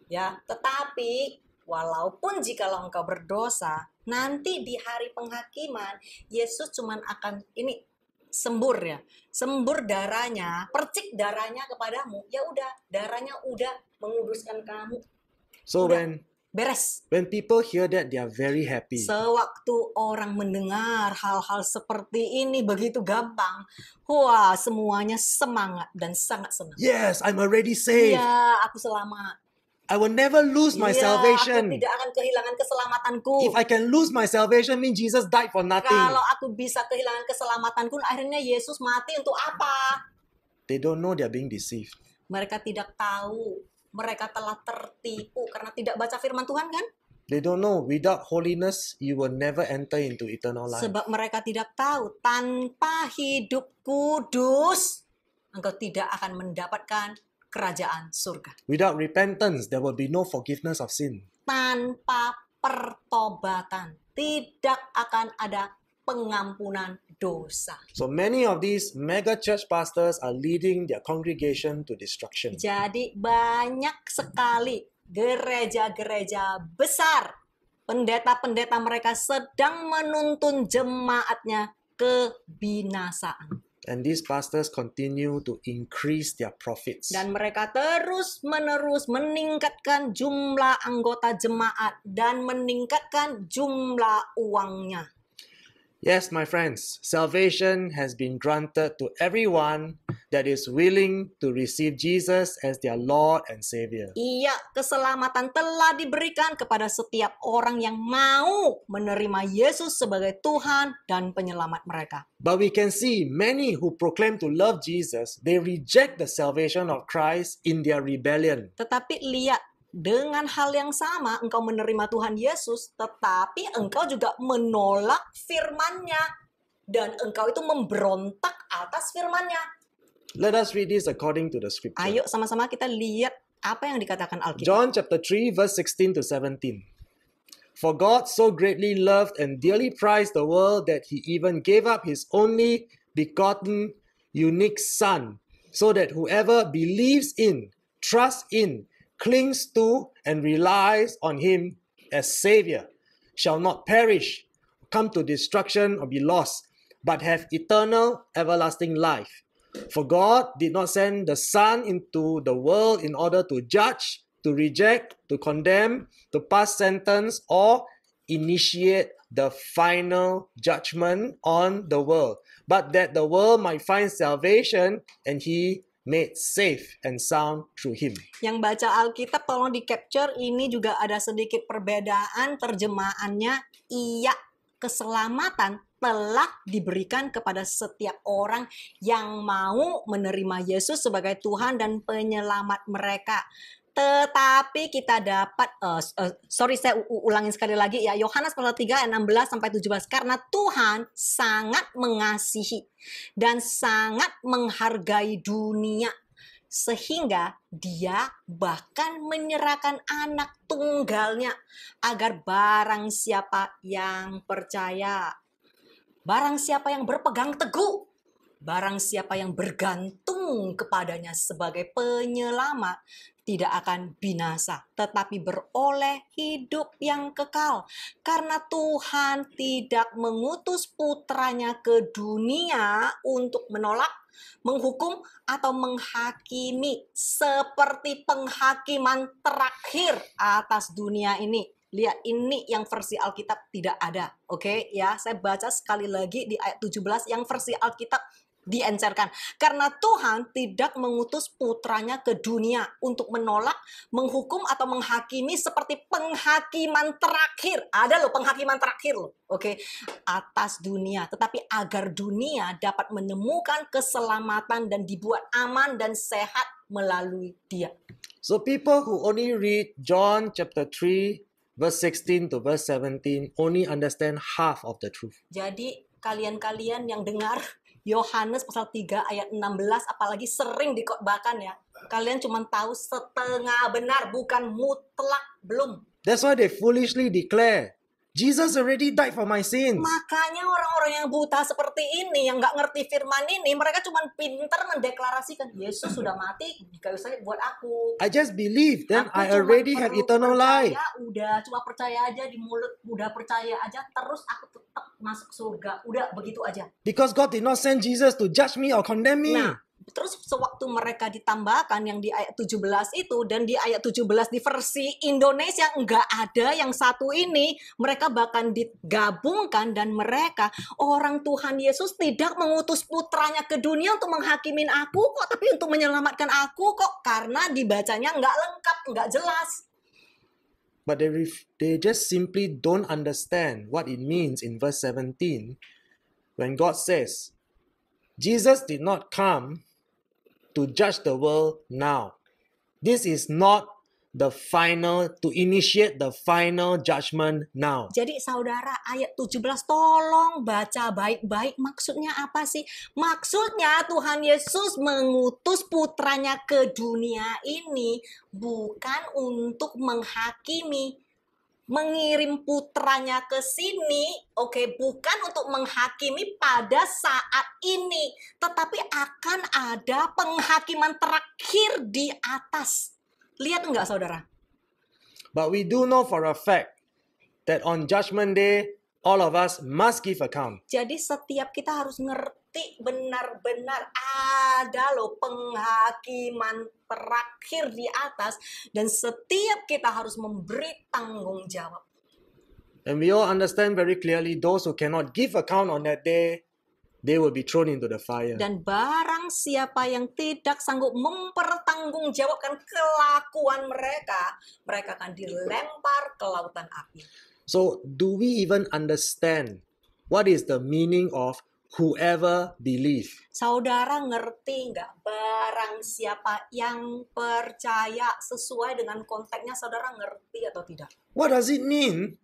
Ya, tetapi walaupun jikalau engkau berdosa, nanti di hari penghakiman Yesus cuman akan ini sembur ya, sembur darahnya, percik darahnya kepadamu. Ya udah, darahnya udah menguduskan kamu. So Udah. Beres. when people hear that, they are very happy. Sewaktu orang mendengar hal-hal seperti ini begitu gampang, wah semuanya semangat dan sangat senang. Yes, I'm already saved. Iya, aku selamat. I will never lose my Iya, salvation. aku tidak akan kehilangan keselamatanku. If I can lose my salvation, means Jesus died for nothing. Kalau aku bisa kehilangan keselamatanku, akhirnya Yesus mati untuk apa? They don't know they are being deceived. Mereka tidak tahu. Mereka telah tertipu karena tidak baca firman Tuhan kan? They don't know without holiness, you will never enter into eternal life. Sebab mereka tidak tahu tanpa hidup kudus, engkau tidak akan mendapatkan kerajaan surga. Without repentance, there will be no forgiveness of sin. Tanpa pertobatan, tidak akan ada pengampunan dosa. So many of these mega church pastors are leading their congregation to destruction. Jadi banyak sekali gereja-gereja besar, pendeta-pendeta mereka sedang menuntun jemaatnya ke binasaan. And these pastors continue to increase their profits. Dan mereka terus-menerus meningkatkan jumlah anggota jemaat dan meningkatkan jumlah uangnya. Yes, my friends, salvation has been granted to everyone that is willing to receive Jesus as their Lord and Savior. Iya, keselamatan telah diberikan kepada setiap orang yang mau menerima Yesus sebagai Tuhan dan penyelamat mereka. But we can see many who proclaim to love Jesus, they reject the salvation of Christ in their rebellion. Tetapi lihat, dengan hal yang sama engkau menerima Tuhan Yesus, tetapi engkau juga menolak firman-Nya dan engkau itu memberontak atas firman-Nya. Let us read this according to the scripture. Ayo sama-sama kita lihat apa yang dikatakan Alkitab. John chapter 3 verse 16 to 17. For God so greatly loved and dearly prized the world that He even gave up His only begotten unique Son, so that whoever believes in, trusts in, clings to, and relies on Him as Savior shall not perish, come to destruction, or be lost, but have eternal everlasting life. For God did not send the Son into the world in order to judge, to reject, to condemn, to pass sentence, or initiate the final judgment on the world, but that the world might find salvation, and He made safe and sound through Him. Yang baca Alkitab tolong di capture, ini juga ada sedikit perbedaan terjemahannya. Iya, keselamatan telah diberikan kepada setiap orang yang mau menerima Yesus sebagai Tuhan dan penyelamat mereka. Tetapi kita dapat, saya ulangin sekali lagi ya, Yohanes pasal 3 ayat 16 sampai 17. Karena Tuhan sangat mengasihi dan sangat menghargai dunia sehingga dia bahkan menyerahkan anak tunggalnya agar barang siapa yang percaya, barang siapa yang berpegang teguh, barang siapa yang bergantung kepadanya sebagai penyelamat tidak akan binasa, tetapi beroleh hidup yang kekal. Karena Tuhan tidak mengutus putranya ke dunia untuk menolak, menghukum, atau menghakimi seperti penghakiman terakhir atas dunia ini. Lihat, ini yang versi Alkitab tidak ada. Oke, ya, saya baca sekali lagi di ayat 17 yang versi Alkitab diencerkan. Karena Tuhan tidak mengutus putranya ke dunia untuk menolak, menghukum, atau menghakimi seperti penghakiman terakhir. Ada loh penghakiman terakhir loh. Oke, atas dunia. Tetapi agar dunia dapat menemukan keselamatan dan dibuat aman dan sehat melalui Dia. So people who only read John chapter 3, verse 16 to verse 17 only understand half of the truth. Jadi kalian-kalian yang dengar Yohanes pasal 3 ayat 16 apalagi sering dikotbahkan ya. Kalian cuma tahu setengah benar, bukan mutlak, belum. That's why they foolishly declare, Jesus already died for my sins. Makanya orang-orang yang buta seperti ini, yang nggak ngerti firman ini, mereka cuma pintar mendeklarasikan, Yesus sudah mati di kayu salib buat aku. I just believe, then Aku I cuma already have perlu eternal life. Udah, cuma percaya aja di mulut, udah percaya aja, terus aku tetap masuk surga. Udah, begitu aja. Because God did not send Jesus to judge me or condemn me. Nah, terus sewaktu mereka ditambahkan yang di ayat 17 itu, dan di ayat 17 di versi Indonesia nggak ada yang satu ini, mereka bahkan digabungkan dan mereka, orang Tuhan Yesus tidak mengutus putranya ke dunia untuk menghakimin aku kok, tapi untuk menyelamatkan aku kok, karena dibacanya nggak lengkap, nggak jelas. But they just simply don't understand what it means in verse 17 when God says, Jesus did not come to judge the world now. This is not the final, to initiate the final judgment now. Jadi saudara, ayat 17 tolong baca baik-baik, maksudnya apa sih? Maksudnya Tuhan Yesus mengutus putranya ke dunia ini bukan untuk menghakimi. Mengirim putranya ke sini, bukan untuk menghakimi pada saat ini, tetapi akan ada penghakiman terakhir di atas. Lihat enggak saudara? But we do know for a fact that on judgment day, all of us must give account. Jadi setiap kita harus ngerti benar-benar ada loh penghakiman terakhir di atas, dan setiap kita harus memberi tanggung jawab. And we all understand very clearly those who cannot give account on that day, they will be thrown into the fire. Dan barang siapa yang tidak sanggup mempertanggungjawabkan kelakuan mereka, mereka akan dilempar ke lautan api. So, do we even understand what is the meaning of whoever believe? Saudara ngerti nggak barang siapa yang percaya? Sesuai dengan konteksnya, saudara ngerti atau tidak? What does it mean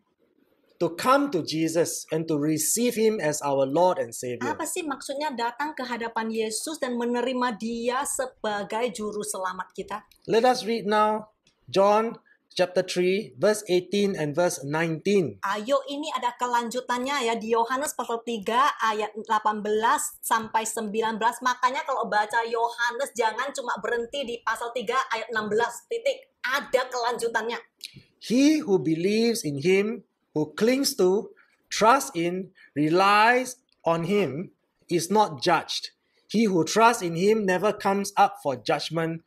to come to Jesus and to receive Him as our Lord and Savior? Apa sih maksudnya datang ke hadapan Yesus dan menerima Dia sebagai juru selamat kita? Let us read now John chapter 3, verse 18 and verse 19. Ayo, ini ada kelanjutannya ya, di Yohanes pasal 3 ayat 18 sampai 19. Makanya kalau baca Yohanes jangan cuma berhenti di pasal 3 ayat 16 titik. Ada kelanjutannya. He who believes in Him, who clings to, trusts in, relies on Him, is not judged. He who trusts in Him never comes up for judgment.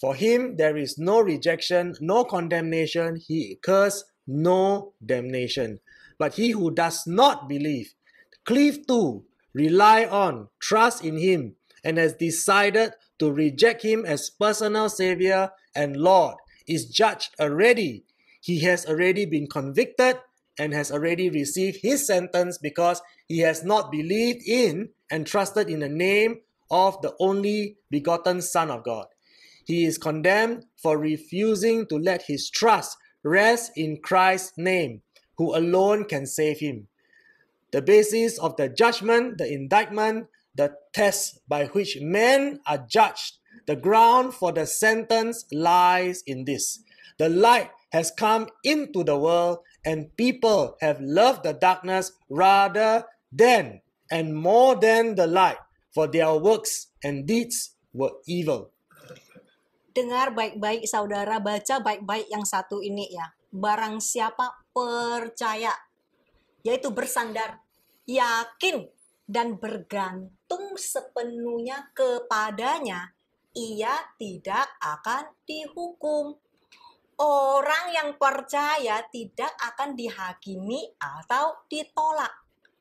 For him there is no rejection, no condemnation. He incurs no damnation. But he who does not believe, cleave to, rely on, trust in Him, and has decided to reject Him as personal Savior and Lord, is judged already. He has already been convicted and has already received his sentence because he has not believed in and trusted in the name of the only begotten Son of God. He is condemned for refusing to let his trust rest in Christ's name, who alone can save him. The basis of the judgment, the indictment, the test by which men are judged The ground for the sentence lies in this. The light has come into the world, and people have loved the darkness rather than and more than the light, for their works and deeds were evil. Dengar baik-baik saudara, baca baik-baik yang satu ini ya. Barang siapa percaya, yaitu bersandar, yakin, dan bergantung sepenuhnya kepadanya, ia tidak akan dihukum. Orang yang percaya tidak akan dihakimi atau ditolak.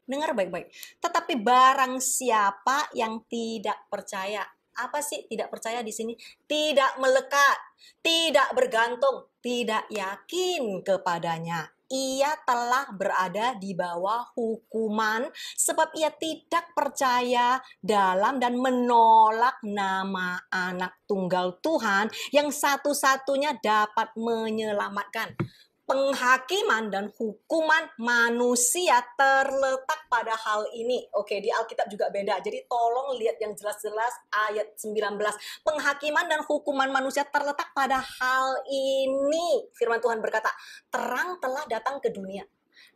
Dengar baik-baik. Tetapi barang siapa yang tidak percaya, apa sih tidak percaya di sini? Tidak melekat, tidak bergantung, tidak yakin kepadanya. Ia telah berada di bawah hukuman sebab ia tidak percaya dalam dan menolak nama anak tunggal Tuhan yang satu-satunya dapat menyelamatkan. Penghakiman dan hukuman manusia terletak pada hal ini. Oke, di Alkitab juga beda. Jadi tolong lihat yang jelas-jelas ayat 19. Penghakiman dan hukuman manusia terletak pada hal ini. Firman Tuhan berkata, terang telah datang ke dunia.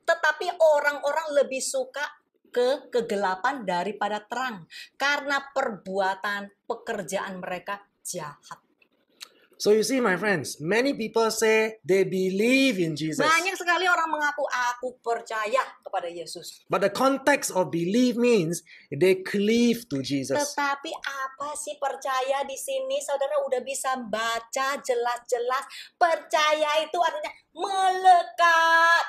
Tetapi orang-orang lebih suka ke kegelapan daripada terang. Karena perbuatan pekerjaan mereka jahat. So you see, my friends, many people say they believe in Jesus. Banyak sekali orang mengaku, aku percaya kepada Yesus. But the context of believe means they cleave to Jesus. Tetapi apa sih percaya di sini? Saudara udah bisa baca jelas-jelas. Percaya itu artinya melekat.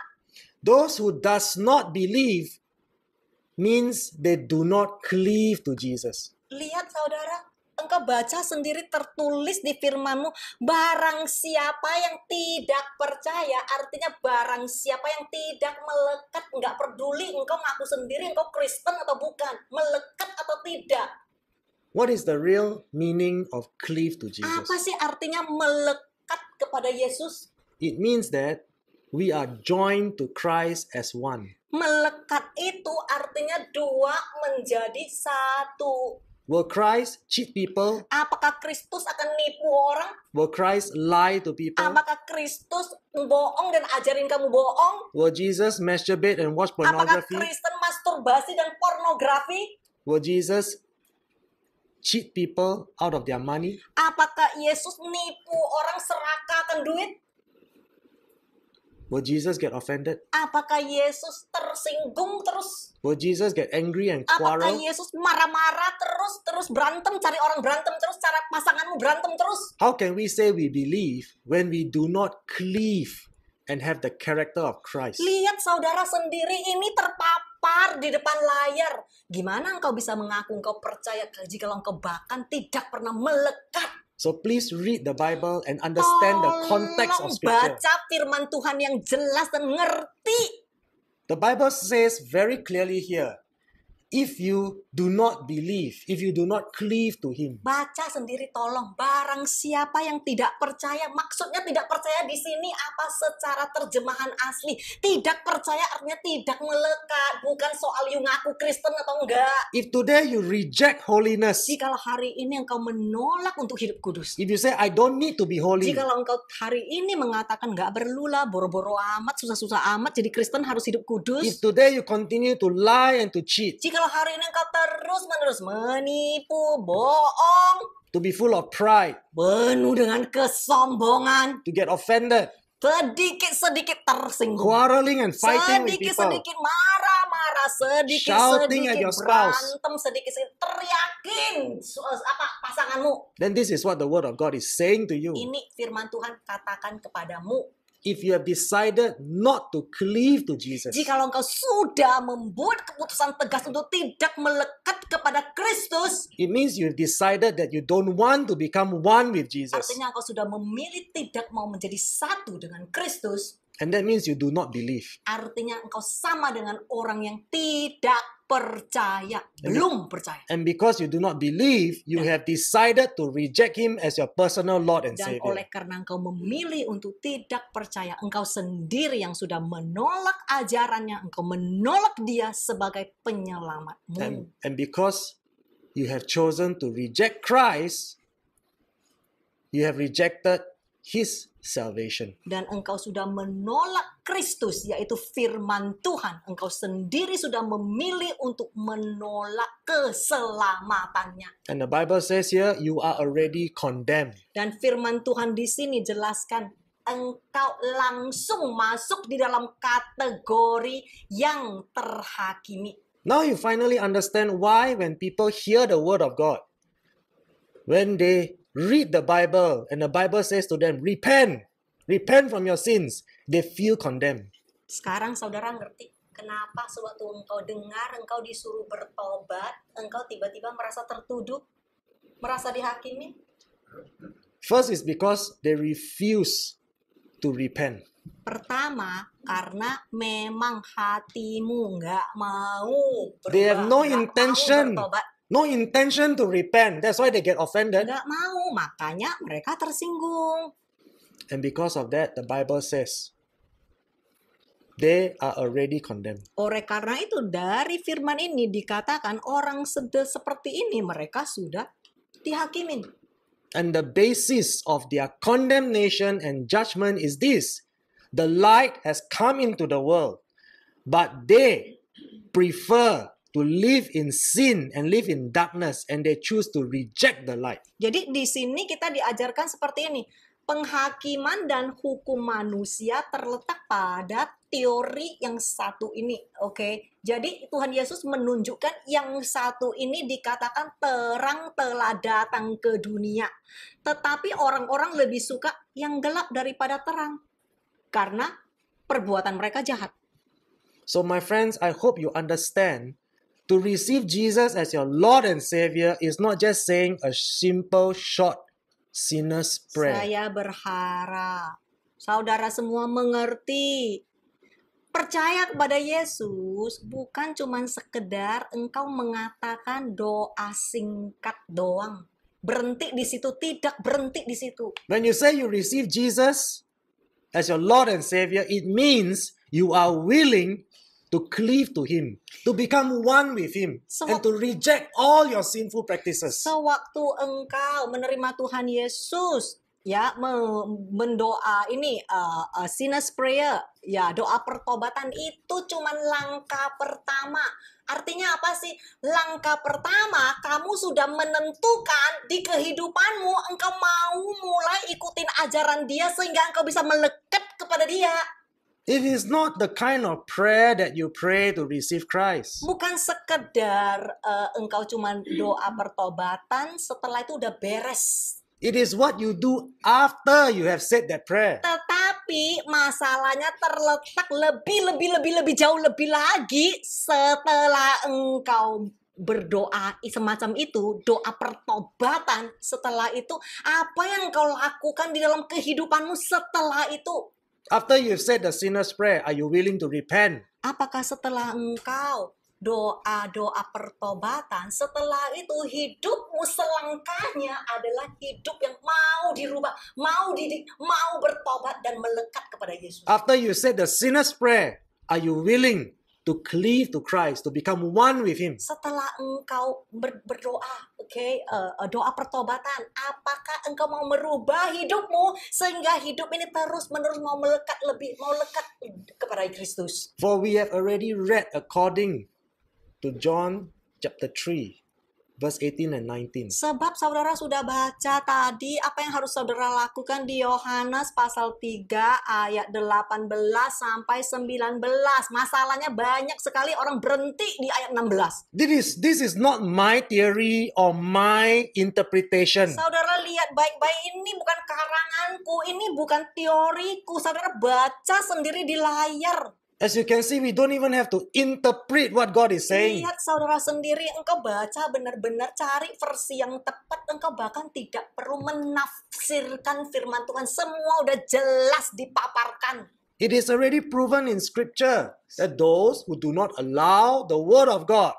Those who does not believe means they do not cleave to Jesus. Lihat saudara, engkau baca sendiri tertulis di firman-Mu, barang siapa yang tidak percaya, artinya barang siapa yang tidak melekat, nggak peduli engkau ngaku sendiri engkau Kristen atau bukan, melekat atau tidak. What is the real meaning of cleave to Jesus? Apa sih artinya melekat kepada Yesus? It means that we are joined to Christ as one. Melekat itu artinya dua menjadi satu. Will Christ cheat people? Apakah Kristus akan nipu orang? Will Christ lie to people? Apakah Kristus bohong dan ajarin kamu bohong? Will Jesus masturbate and watch Apakah pornography? Kristen masturbasi dan pornografi? Will Jesus cheat people out of their money? Apakah Yesus nipu orang serakahkan duit? Will Jesus get offended? Apakah Yesus tersinggung terus? Will Jesus get angry and Apakah quarrel? Yesus marah-marah terus berantem, cari orang berantem terus, cara pasanganmu berantem terus? How can we say we believe when we do not cleave and have the character of Christ? Lihat saudara sendiri ini terpapar di depan layar. Gimana engkau bisa mengaku engkau percaya jika engkau bahkan tidak pernah melekat? So please read the Bible and understand the context of Tolong Scripture. baca firman Tuhan yang jelas dan ngerti. The Bible says very clearly here, if you do not believe, if you do not cleave to Him, Baca sendiri tolong. Barang siapa yang tidak percaya, maksudnya tidak percaya di sini apa secara terjemahan asli. Tidak percaya artinya tidak melekat. Bukan soal you ngaku Kristen atau enggak. if today you reject holiness, Jikalau hari ini engkau menolak untuk hidup kudus. if you say, I don't need to be holy, Jikalau engkau hari ini mengatakan enggak perlulah, boro-boro amat, susah-susah amat, jadi Kristen harus hidup if kudus. today you continue to lie and to cheat, Jikalau hari ini engkau terus-menerus menipu, bohong, to be full of pride, penuh dengan kesombongan, to get offended, sedikit-sedikit tersinggung, quarreling and fighting with people, sedikit-sedikit marah-marah, Shouting at sedikit-sedikit your spouse. berantem, sedikit-sedikit teriakin pasanganmu. then this is what the Word of God is saying to you. Ini firman Tuhan katakan kepadamu. If you have decided not to cleave to Jesus, Jikalau engkau sudah membuat keputusan tegas untuk tidak melekat kepada Kristus, it means you have decided that you don't want to become one with Jesus. artinya engkau sudah memilih tidak mau menjadi satu dengan Kristus. And that means you do not believe. Artinya engkau sama dengan orang yang tidak percaya, belum percaya. And because you do not believe, you have decided to reject Him as your personal Lord and Dan Savior. oleh karena engkau memilih untuk tidak percaya, engkau sendiri yang sudah menolak ajarannya, engkau menolak dia sebagai penyelamatmu. And because you have chosen to reject Christ, you have rejected His salvation. Dan engkau sudah menolak Kristus, yaitu firman Tuhan. Engkau sendiri sudah memilih untuk menolak keselamatannya. And the Bible says here, you are already condemned. Dan firman Tuhan di sini jelaskan, engkau langsung masuk di dalam kategori yang terhakimi. Now you finally understand why when people hear the word of God, when they read the Bible and the Bible says to them, repent from your sins, they feel condemned. Sekarang saudara ngerti kenapa sewaktu engkau dengar, engkau disuruh bertobat, engkau tiba-tiba merasa tertuduh, merasa dihakimi? First is because they refuse to repent. Pertama, karena memang hatimu nggak mau berubah, They have no nggak intention. mau bertobat. No intention to repent. That's why they get offended. Nggak mau, makanya mereka tersinggung. And because of that, the Bible says, they are already condemned. Oleh karena itu, dari firman ini dikatakan orang seperti ini mereka sudah dihakimin. And the basis of their condemnation and judgment is this. The light has come into the world, but they prefer to live in sin and live in darkness, and they choose to reject the light. Jadi di sini kita diajarkan seperti ini. Penghakiman dan hukum manusia terletak pada teori yang satu ini. Oke. Jadi Tuhan Yesus menunjukkan yang satu ini dikatakan terang telah datang ke dunia. Tetapi orang-orang lebih suka yang gelap daripada terang. Karena perbuatan mereka jahat. So my friends, I hope you understand, to receive Jesus as your Lord and Savior is not just saying a simple, short sinner's prayer. Saya berharap saudara semua mengerti. Percaya kepada Yesus bukan cuma sekedar engkau mengatakan doa singkat doang. Berhenti di situ, tidak berhenti di situ. When you say you receive Jesus as your Lord and Savior, it means you are willing to cleave to Him, to become one with Him, and to reject all your sinful practices. Sewaktu engkau menerima Tuhan Yesus, ya, mendoa ini sinner's prayer, ya, doa pertobatan itu cuman langkah pertama. Artinya apa sih? Langkah pertama, kamu sudah menentukan di kehidupanmu, engkau mau mulai ikutin ajaran Dia sehingga engkau bisa melekat kepada Dia. It is not the kind of prayer that you pray to receive Christ. Bukan sekedar engkau cuma doa pertobatan, setelah itu udah beres. It is what you do after you have said that prayer. Tetapi masalahnya terletak lebih jauh lebih lagi setelah engkau berdoa semacam itu, doa pertobatan. Setelah itu, apa yang engkau lakukan di dalam kehidupanmu setelah itu? After you've said the sinner's prayer, are you willing to repent? Apakah setelah engkau doa pertobatan, setelah itu hidupmu selangkahnya adalah hidup yang mau dirubah, mau bertobat dan melekat kepada Yesus? After you said the sinner's prayer, are you willing to cleave to Christ, to become one with Him? Setelah engkau berdoa, doa pertobatan, apakah engkau mau merubah hidupmu sehingga hidup ini terus-menerus mau lekat kepada Kristus? For we have already read according to John chapter 3, verse 18 and 19. Sebab saudara sudah baca tadi apa yang harus saudara lakukan di Yohanes pasal 3 ayat 18 sampai 19. Masalahnya banyak sekali orang berhenti di ayat 16. This is not my theory or my interpretation. Saudara lihat baik-baik, ini bukan karanganku, ini bukan teoriku. Saudara baca sendiri di layar. As you can see, we don't even have to interpret what God is saying. Lihat saudara sendiri, engkau baca benar-benar cari versi yang tepat. Engkau bahkan tidak perlu menafsirkan firman Tuhan. Semua udah jelas dipaparkan. It is already proven in Scripture that those who do not allow the Word of God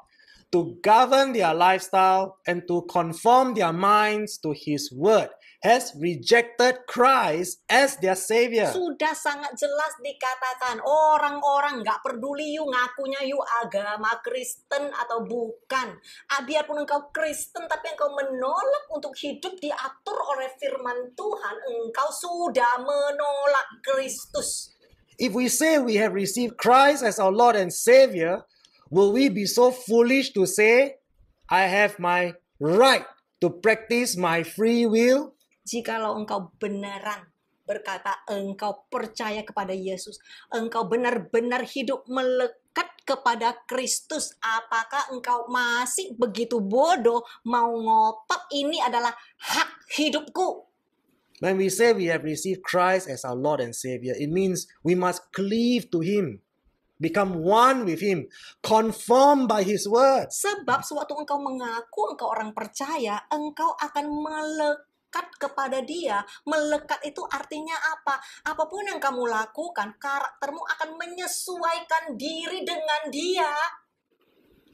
to govern their lifestyle and to conform their minds to His Word has rejected Christ as their Savior. Sudah sangat jelas dikatakan orang-orang nggak peduli ngakunya agama Kristen atau bukan. Biarpun engkau Kristen tapi engkau menolak untuk hidup diatur oleh firman Tuhan, engkau sudah menolak Kristus. If we say we have received Christ as our Lord and Savior, will we be so foolish to say, I have my right to practice my free will? Jikalau engkau beneran berkata engkau percaya kepada Yesus, engkau benar-benar hidup melekat kepada Kristus, apakah engkau masih begitu bodoh mau ngotot ini adalah hak hidupku? When we say we have received Christ as our Lord and Savior, it means we must cleave to Him, become one with Him, conformed by His word. Sebab sewaktu engkau mengaku engkau orang percaya, engkau akan melekat kepada Dia. Melekat itu artinya apa? Apapun yang kamu lakukan, karaktermu akan menyesuaikan diri dengan Dia.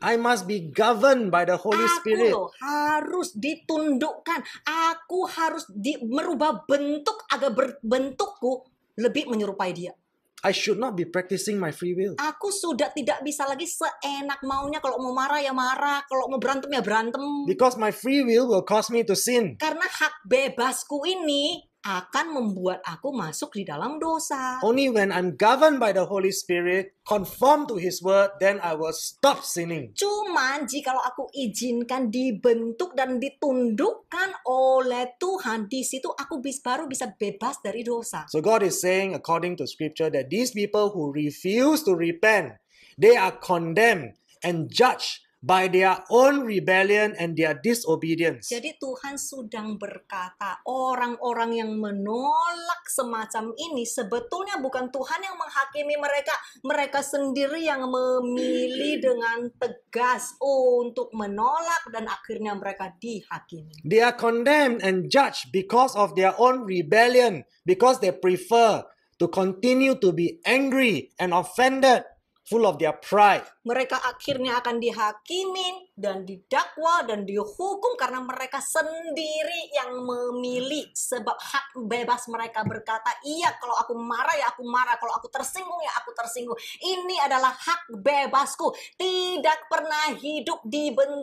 I must be governed by the Holy Spirit. Aku harus ditundukkan. Aku harus merubah bentuk agar bentukku lebih menyerupai Dia. I should not be practicing my free will. Aku sudah tidak bisa lagi seenak maunya. Kalau mau marah ya marah, kalau mau berantem ya berantem. Because my free will cause me to sin. Karena hak bebasku ini akan membuat aku masuk di dalam dosa. Only when I'm governed by the Holy Spirit, conformed to His word, then I will stop sinning. Cuman jikalau aku izinkan dibentuk dan ditundukkan oleh Tuhan, di situ aku baru bisa bebas dari dosa. So God is saying, according to Scripture, that these people who refuse to repent, they are condemned and judged by their own rebellion and their disobedience. Jadi Tuhan sedang berkata, orang-orang yang menolak semacam ini sebetulnya bukan Tuhan yang menghakimi mereka. Mereka sendiri yang memilih dengan tegas untuk menolak dan akhirnya mereka dihakimi. They are condemned and judged because of their own rebellion, because they prefer to continue to be angry and offended, full of their pride. Mereka akhirnya akan dihakimi dan didakwa dan dihukum karena mereka sendiri yang memilih. Sebab hak bebas mereka berkata, iya kalau aku marah ya aku marah, kalau aku tersinggung ya aku tersinggung. Ini adalah hak bebasku. Tidak pernah hidup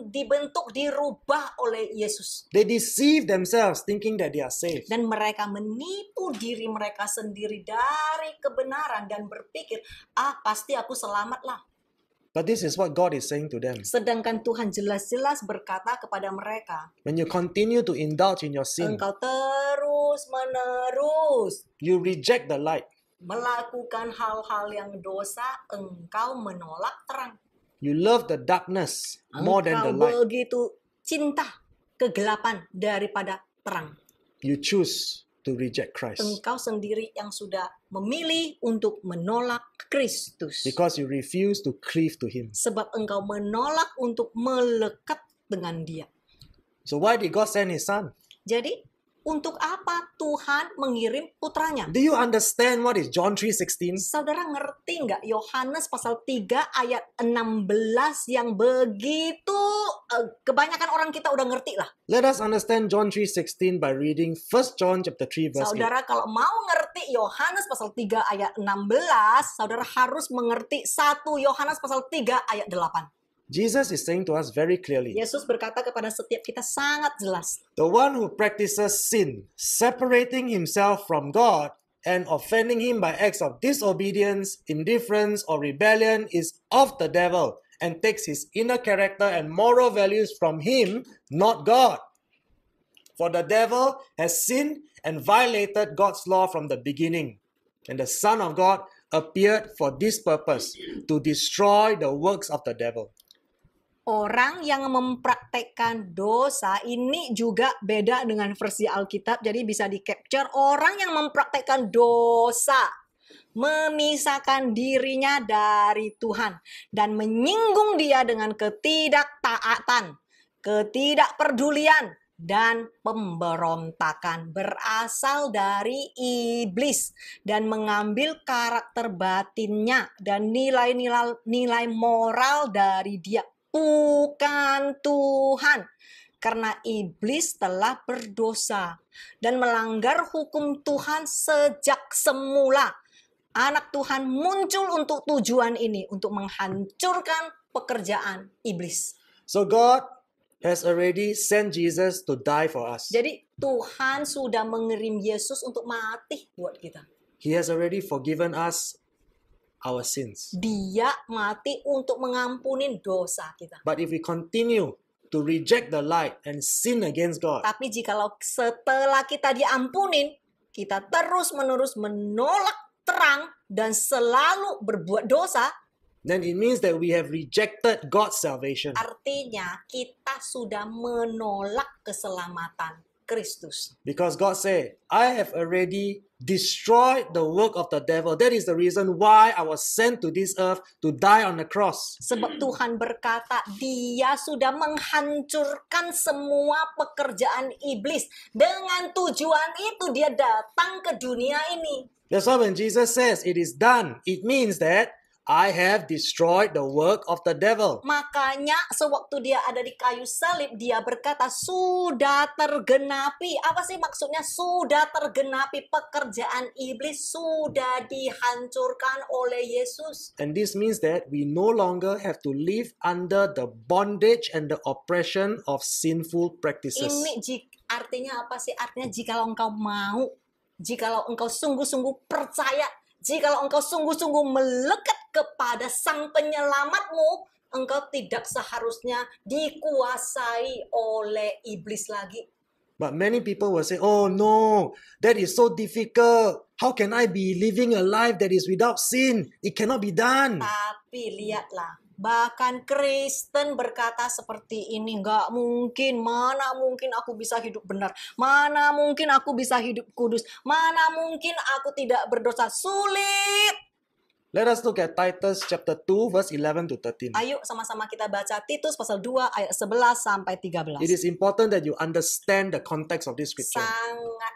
dibentuk, dirubah oleh Yesus. They deceive themselves thinking that they are saved. Dan mereka menipu diri mereka sendiri dari kebenaran dan berpikir, pasti aku selamatlah. But this is what God is saying to them. Sedangkan Tuhan jelas-jelas berkata kepada mereka, When you continue to indulge in your sin, engkau terus-menerus you reject the light. melakukan hal-hal yang dosa, engkau menolak terang. You love the darkness more than the Engkau light. begitu cinta kegelapan daripada terang. You choose to reject Christ Engkau sendiri yang sudah memilih untuk menolak Kristus. because you refuse to cleave to Him. Sebab engkau menolak untuk melekat dengan Dia. So why did God send His Son? Jadi, untuk apa Tuhan mengirim putranya? Do you understand what is John 3:16? Saudara ngerti nggak Yohanes pasal 3 ayat 16 yang begitu kebanyakan orang kita udah ngerti lah. Let us understand John 3:16 by reading 1 John chapter 3 verse 8. Saudara kalau mau ngerti Yohanes pasal 3 ayat 16, saudara harus mengerti 1 Yohanes pasal 3 ayat 8. Jesus is saying to us very clearly, Yesus berkata kepada setiap kita sangat jelas. the one who practices sin, separating himself from God and offending Him by acts of disobedience, indifference, or rebellion is of the devil and takes his inner character and moral values from Him, not God. For the devil has sinned and violated God's law from the beginning, and the Son of God appeared for this purpose, to destroy the works of the devil. Orang yang mempraktekkan dosa ini juga beda dengan versi Alkitab, jadi bisa di-capture. Orang yang mempraktekkan dosa memisahkan dirinya dari Tuhan dan menyinggung Dia dengan ketidaktaatan, ketidakpedulian, dan pemberontakan berasal dari iblis dan mengambil karakter batinnya dan nilai-nilai moral dari dia, bukan Tuhan. Karena iblis telah berdosa dan melanggar hukum Tuhan sejak semula. Anak Tuhan muncul untuk tujuan ini, untuk menghancurkan pekerjaan iblis. So God has already sent Jesus to die for us. Jadi Tuhan sudah mengirim Yesus untuk mati buat kita. He has already forgiven us our sins. Dia mati untuk mengampuni dosa kita. But if we continue to reject the light and sin against God, Tapi jikalau setelah kita diampunin, kita terus-menerus menolak terang dan selalu berbuat dosa, then it means that we have rejected God's salvation. artinya kita sudah menolak keselamatan Kristus. Because God said, I have already destroyed the work of the devil. That is the reason why I was sent to this earth to die on the cross. Sebab Tuhan berkata, Dia sudah menghancurkan semua pekerjaan iblis. Dengan tujuan itu Dia datang ke dunia ini. That's why when Jesus says it is done, it means that I have destroyed the work of the devil. Makanya sewaktu Dia ada di kayu salib, Dia berkata, sudah tergenapi. Apa sih maksudnya sudah tergenapi? Pekerjaan iblis sudah dihancurkan oleh Yesus. And this means that we no longer have to live under the bondage and the oppression of sinful practices. Ini artinya apa sih? Artinya jikalau engkau mau, jikalau engkau sungguh-sungguh percaya, jikalau engkau sungguh-sungguh melekat kepada Sang Penyelamatmu, engkau tidak seharusnya dikuasai oleh iblis lagi. But many people will say, oh no, that is so difficult. How can I be living a life that is without sin? It cannot be done. Tapi lihatlah, bahkan Kristen berkata seperti ini, nggak mungkin, mana mungkin aku bisa hidup benar, mana mungkin aku bisa hidup kudus, mana mungkin aku tidak berdosa. Sulit. Let us look at Titus chapter 2 verse 11 to 13. Ayo sama-sama kita baca Titus pasal 2 ayat 11 sampai 13. It is important that you understand the context of this scripture. Sangat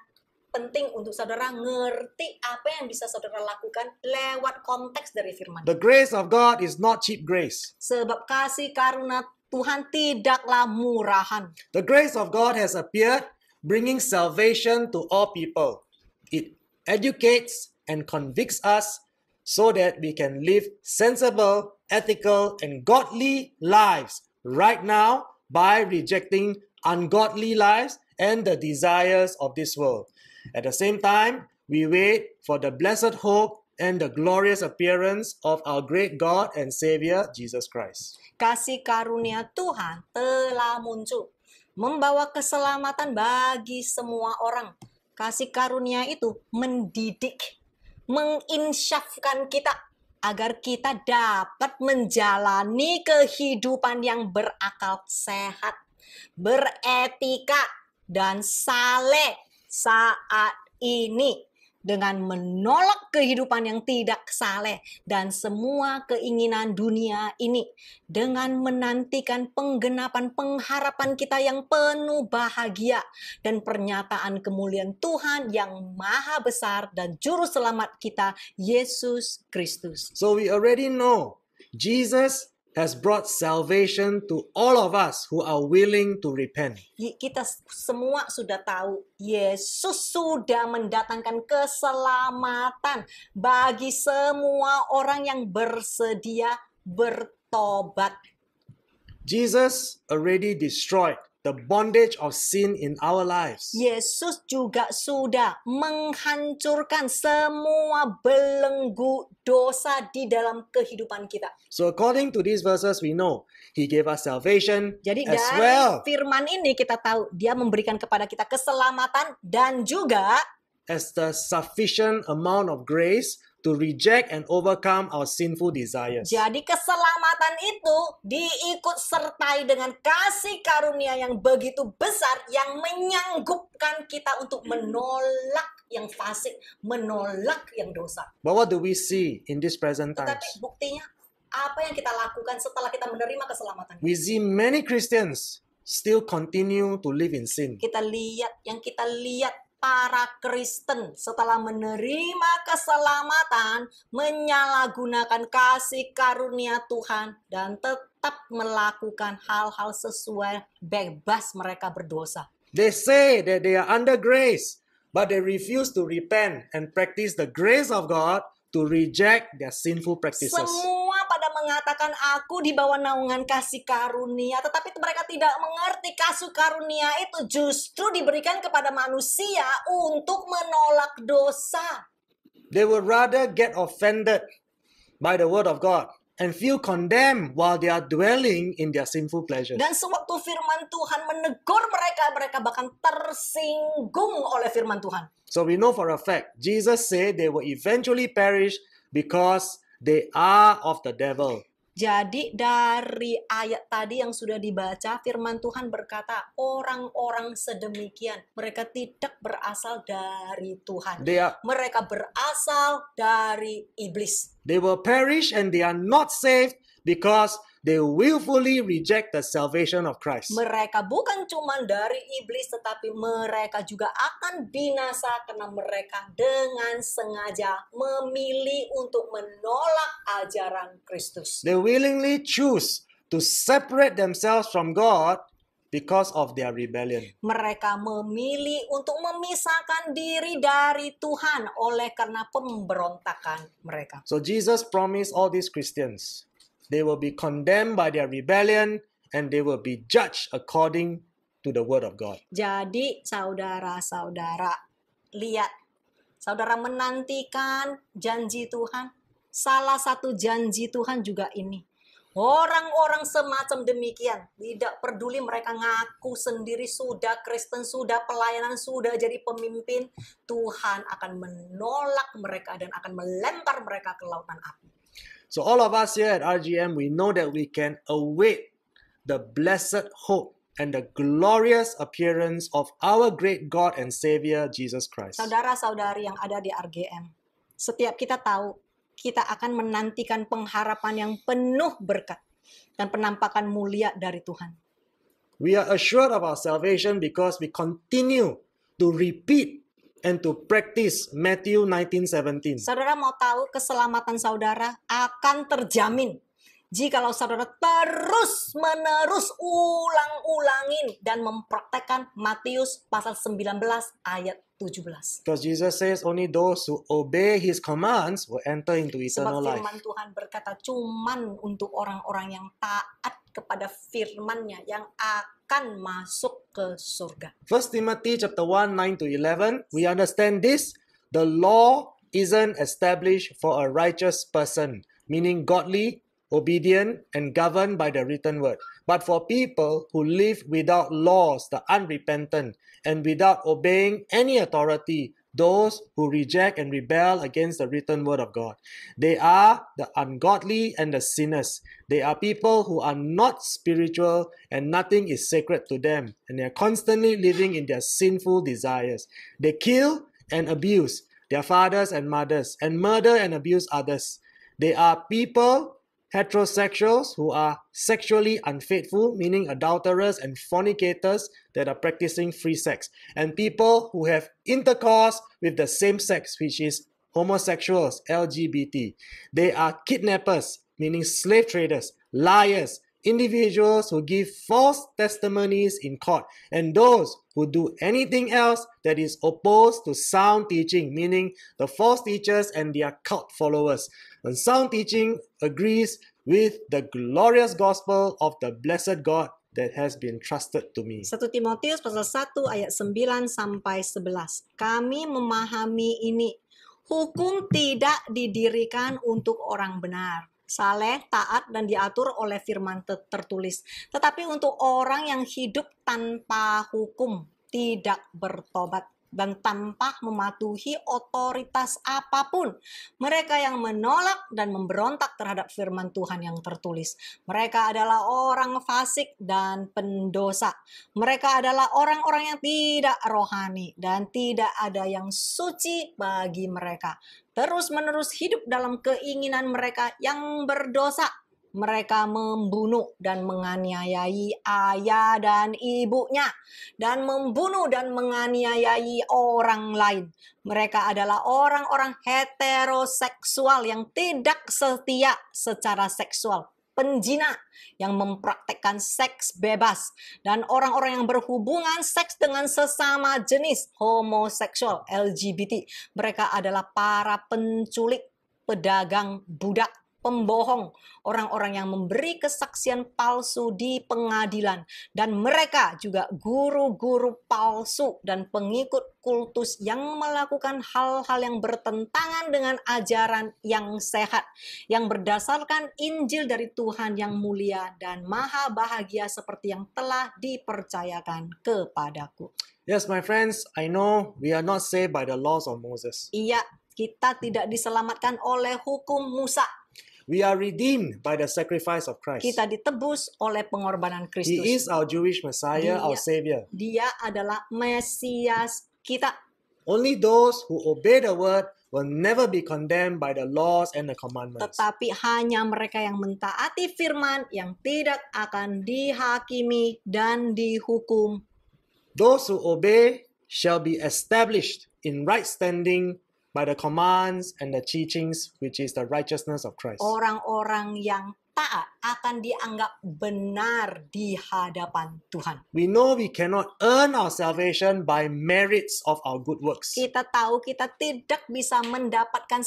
penting untuk saudara ngerti apa yang bisa saudara lakukan lewat konteks dari firman. The grace of God is not cheap grace. Sebab kasih karunia Tuhan tidaklah murahan. The grace of God has appeared, bringing salvation to all people. It educates and convicts us so that we can live sensible, ethical, and godly lives right now by rejecting ungodly lives and the desires of this world. At the same time, we wait for the blessed hope and the glorious appearance of our great God and Savior, Jesus Christ. Kasih karunia Tuhan telah muncul, membawa keselamatan bagi semua orang. Kasih karunia itu mendidik, menginsyafkan kita agar kita dapat menjalani kehidupan yang berakal sehat, beretika, dan saleh saat ini dengan menolak kehidupan yang tidak saleh dan semua keinginan dunia ini, dengan menantikan penggenapan pengharapan kita yang penuh bahagia dan pernyataan kemuliaan Tuhan yang maha besar dan juru selamat kita, Yesus Kristus. So we already know Jesus has brought salvation to all of us who are willing to repent. Kita semua sudah tahu Yesus sudah mendatangkan keselamatan bagi semua orang yang bersedia bertobat. Jesus already destroyed the bondage of sin in our lives. Yesus juga sudah menghancurkan semua belenggu dosa di dalam kehidupan kita. So according to these verses we know He gave us salvation Jadi as dari well firman ini kita tahu Dia memberikan kepada kita keselamatan dan juga as the sufficient amount of grace to reject and overcome our sinful desires. jadi keselamatan itu diikut sertai dengan kasih karunia yang begitu besar yang menyanggupkan kita untuk menolak yang fasik, menolak yang dosa. But what do we see in these present times? Tetapi buktinya apa yang kita lakukan setelah kita menerima keselamatan? We see many Christians still continue to live in sin. Kita lihat para Kristen setelah menerima keselamatan menyalahgunakan kasih karunia Tuhan dan tetap melakukan hal-hal sesuai bebas mereka berdosa. They say that they are under grace, but they refuse to repent and practice the grace of God to reject their sinful practices. Semua pada mengatakan aku di bawah naungan kasih karunia, tetapi mereka tidak mengerti kasih karunia itu justru diberikan kepada manusia untuk menolak dosa. They would rather get offended by the word of God and feel condemned while they are dwelling in their sinful pleasures. Dan sewaktu firman Tuhan menegur mereka, mereka bahkan tersinggung oleh firman Tuhan. So we know for a fact, Jesus said they will eventually perish because they are of the devil. Jadi dari ayat tadi yang sudah dibaca, firman Tuhan berkata, orang-orang sedemikian, mereka tidak berasal dari Tuhan. Mereka berasal dari iblis. They will perish and they are not saved because they willfully reject the salvation of Christ. Mereka bukan cuma dari iblis, tetapi mereka juga akan binasa karena mereka dengan sengaja memilih untuk menolak ajaran Kristus. They willingly choose to separate themselves from God because of their rebellion. Mereka memilih untuk memisahkan diri dari Tuhan oleh karena pemberontakan mereka. So Jesus promised all these Christians, they will be condemned by their rebellion and they will be judged according to the word of God. Jadi saudara-saudara, lihat, saudara menantikan janji Tuhan. Salah satu janji Tuhan juga ini. Orang-orang semacam demikian, tidak peduli mereka ngaku sendiri sudah Kristen, sudah pelayanan, sudah jadi pemimpin, Tuhan akan menolak mereka dan akan melempar mereka ke lautan api. So all of us here at RGM, we know that we can await the blessed hope and the glorious appearance of our great God and Savior, Jesus Christ. Saudara-saudari yang ada di RGM, setiap kita tahu, kita akan menantikan pengharapan yang penuh berkat dan penampakan mulia dari Tuhan. We are assured of our salvation because we continue to repeat and to practice Matthew 19:17. Saudara mau tahu keselamatan saudara akan terjamin jikalau saudara terus-menerus ulang-ulangin dan mempraktekkan Matius pasal 19 ayat 17. Because Jesus says only those who obey His commands will enter into eternal Sebab life. firman Tuhan berkata cuman untuk orang-orang yang taat kepada firman-Nya yang akan masuk ke surga. 1 Timothy chapter 1, 9 to 11, we understand this. The law isn't established for a righteous person, meaning godly, obedient, and governed by the written word, but for people who live without laws, the unrepentant, and without obeying any authority, those who reject and rebel against the written word of God. They are the ungodly and the sinners. They are people who are not spiritual and nothing is sacred to them, and they are constantly living in their sinful desires. They kill and abuse their fathers and mothers and murder and abuse others. They are people, heterosexuals, who are sexually unfaithful, meaning adulterers and fornicators that are practicing free sex, and people who have intercourse with the same sex, which is homosexuals, LGBT. They are kidnappers, meaning slave traders, liars, individuals who give false testimonies in court, and those who do anything else that is opposed to sound teaching, meaning the false teachers and their cult followers. And sound teaching agrees with the glorious gospel of the blessed God that has been trusted to me. 1 Timotius pasal 1 ayat 9 sampai 11. Kami memahami ini. Hukum tidak didirikan untuk orang benar, saleh, taat, dan diatur oleh firman tertulis. Tetapi untuk orang yang hidup tanpa hukum, tidak bertobat, dan tanpa mematuhi otoritas apapun. Mereka yang menolak dan memberontak terhadap firman Tuhan yang tertulis. Mereka adalah orang fasik dan pendosa. Mereka adalah orang-orang yang tidak rohani dan tidak ada yang suci bagi mereka. Terus-menerus hidup dalam keinginan mereka yang berdosa. Mereka membunuh dan menganiayai ayah dan ibunya, dan membunuh dan menganiayai orang lain. Mereka adalah orang-orang heteroseksual yang tidak setia secara seksual, penjina yang mempraktekkan seks bebas, dan orang-orang yang berhubungan seks dengan sesama jenis, homoseksual, LGBT. Mereka adalah para penculik, pedagang budak, pembohong, orang-orang yang memberi kesaksian palsu di pengadilan, dan mereka juga guru-guru palsu dan pengikut kultus yang melakukan hal-hal yang bertentangan dengan ajaran yang sehat, yang berdasarkan Injil dari Tuhan yang mulia dan maha bahagia seperti yang telah dipercayakan kepadaku. Yes, my friends, I know we are not saved by the laws of Moses. Iya, kita tidak diselamatkan oleh hukum Musa. We are redeemed by the sacrifice of Christ. Kita ditebus oleh pengorbanan Kristus. He is our Jewish Messiah, our Savior. Dia adalah Mesias kita. Only those who obey the word will never be condemned by the laws and the commandments. Tetapi hanya mereka yang mentaati firman yang tidak akan dihakimi dan dihukum. Those who obey shall be established in right standing by the commands and the teachings, which is the righteousness of Christ. Orang-orang yang taat akan dianggap benar di hadapan Tuhan. We know we cannot earn our salvation by merits of our good works. Kita tahu kita tidak bisa mendapatkan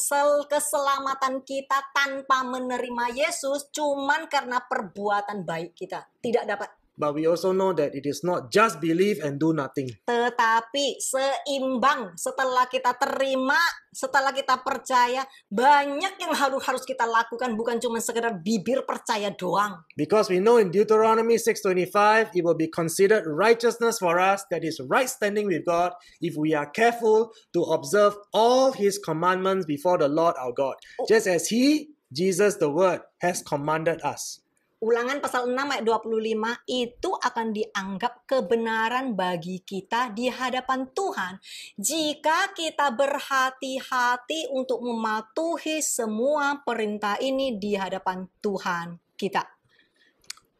keselamatan kita tanpa menerima Yesus cuman karena perbuatan baik kita. Tidak dapat. But we also know that it is not just believe and do nothing. Tetapi seimbang, setelah kita terima, setelah kita percaya, banyak yang harus kita lakukan, bukan cuma sekedar bibir percaya doang. Because we know in Deuteronomy 6:25, it will be considered righteousness for us, that is right standing with God, if we are careful to observe all His commandments before the Lord our God, just as He, Jesus the Word, has commanded us. Ulangan pasal 6 ayat 25 itu akan dianggap kebenaran bagi kita di hadapan Tuhan jika kita berhati-hati untuk mematuhi semua perintah ini di hadapan Tuhan kita.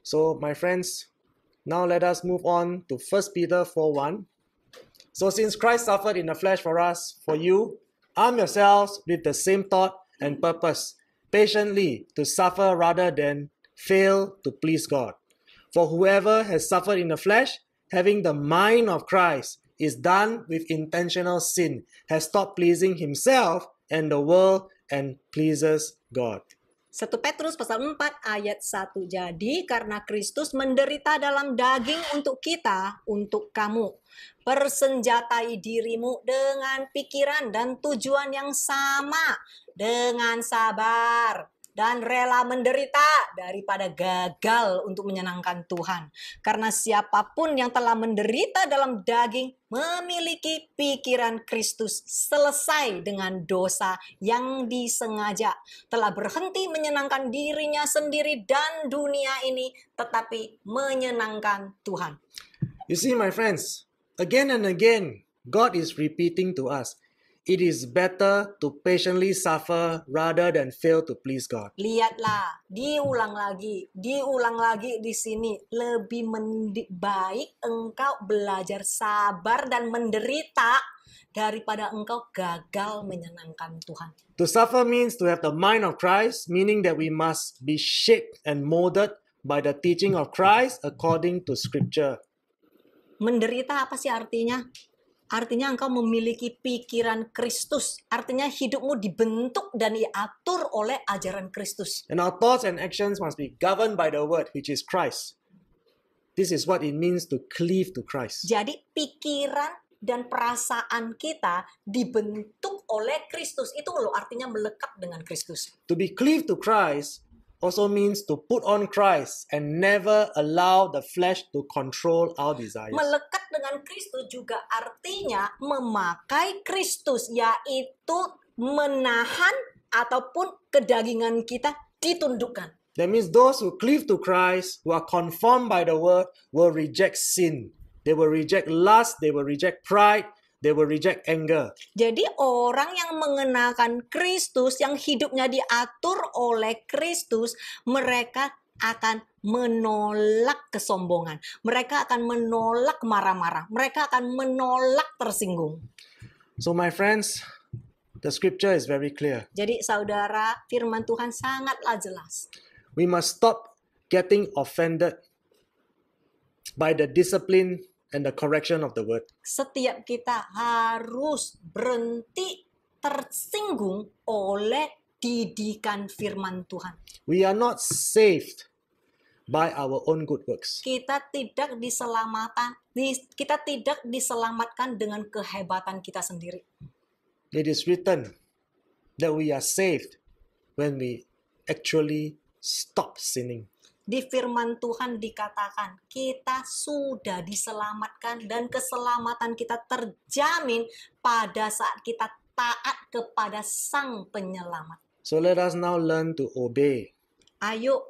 So my friends, now let us move on to 1 Peter 4:1. So since Christ suffered in the flesh for us, for you, arm yourselves with the same thought and purpose, patiently to suffer rather than fail to please God. For whoever has suffered in the flesh, having the mind of Christ, is done with intentional sin, has stopped pleasing himself and the world and pleases God. 1 Petrus pasal 4 ayat 1. Jadi karena Kristus menderita dalam daging untuk kita, untuk kamu, persenjatai dirimu dengan pikiran dan tujuan yang sama, dengan sabar dan rela menderita daripada gagal untuk menyenangkan Tuhan. Karena siapapun yang telah menderita dalam daging memiliki pikiran Kristus, selesai dengan dosa yang disengaja, telah berhenti menyenangkan dirinya sendiri dan dunia ini, tetapi menyenangkan Tuhan. You see, my friends, again and again, God is repeating to us, it is better to patiently suffer rather than fail to please God. Lihatlah, diulang lagi di sini. Lebih baik engkau belajar sabar dan menderita daripada engkau gagal menyenangkan Tuhan. To suffer means to have the mind of Christ, meaning that we must be shaped and molded by the teaching of Christ according to Scripture. Menderita apa sih artinya? Artinya engkau memiliki pikiran Kristus. Artinya hidupmu dibentuk dan diatur oleh ajaran Kristus. And our thoughts and actions must be governed by the word, which is Christ. This is what it means to cleave to Christ. Jadi pikiran dan perasaan kita dibentuk oleh Kristus. Itu loh artinya melekat dengan Kristus. To be cleaved to Christ also means to put on Christ and never allow the flesh to control our desires. Melekat dengan Kristus juga artinya memakai Kristus, yaitu menahan ataupun kedagingan kita ditundukkan. That means those who cleave to Christ, who are conformed by the word, will reject sin. They will reject lust, they will reject pride, they will reject anger. Jadi orang yang mengenalkan Kristus, yang hidupnya diatur oleh Kristus, mereka akan menolak kesombongan. Mereka akan menolak marah-marah. Mereka akan menolak tersinggung. So my friends, the scripture is very clear. Jadi saudara, firman Tuhan sangatlah jelas. We must stop getting offended by the discipline and the correction of the word. Setiap kita harus berhenti tersinggung oleh didikan firman Tuhan. We are not saved by our own good works. Kita tidak diselamatkan dengan kehebatan kita sendiri. It is written that we are saved when we actually stop sinning. Di firman Tuhan dikatakan kita sudah diselamatkan dan keselamatan kita terjamin pada saat kita taat kepada Sang Penyelamat. So let us now learn to obey. Ayo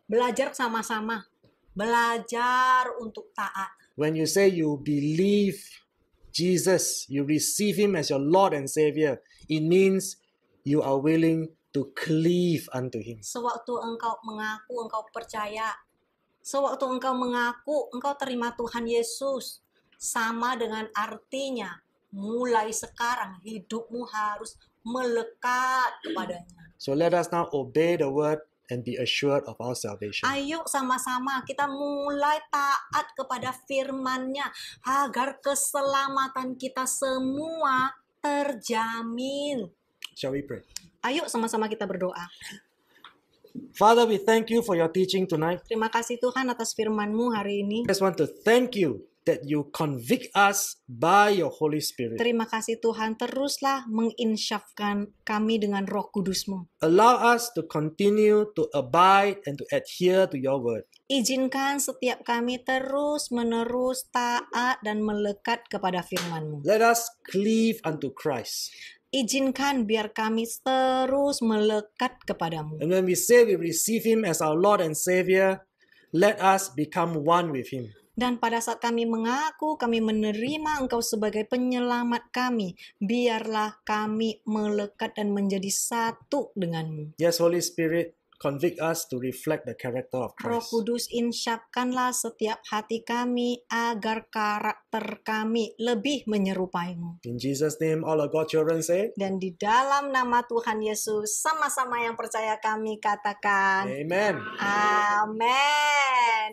belajar sama-sama, belajar untuk taat. When you say you believe Jesus, you receive Him as your Lord and Savior, it means you are willing to cleave unto Him. Sewaktu engkau mengaku, engkau percaya. Sewaktu engkau mengaku, engkau terima Tuhan Yesus. Sama dengan artinya, mulai sekarang hidupmu harus melekat kepadanya. So let us now obey the word and be assured of our salvation. Ayo sama-sama kita mulai taat kepada firman-Nya agar keselamatan kita semua terjamin. Shall we pray? Ayo sama-sama kita berdoa. Father, we thank you for your teaching tonight. Terima kasih Tuhan atas firman-Mu hari ini. I just want to thank you that you convict us by your Holy Spirit. Terima kasih Tuhan, teruslah menginsyafkan kami dengan Roh Kudus-Mu. Allow us to continue to abide and to adhere to your word. Izinkan setiap kami terus-menerus taat dan melekat kepada firman-Mu. Let us cleave unto Christ. Izinkan biar kami terus melekat kepadamu. And when we say we receive Him as our Lord and Savior, let us become one with Him. Dan pada saat kami mengaku, kami menerima Engkau sebagai penyelamat kami, biarlah kami melekat dan menjadi satu denganmu. Yes, Holy Spirit, convict us to reflect the character of Roh Christ. Kudus, insyafkanlah setiap hati kami agar karakter kami lebih menyerupaimu. In Jesus' name, all of God's children say, Dan di dalam nama Tuhan Yesus, sama-sama yang percaya kami katakan, Amen. Amin.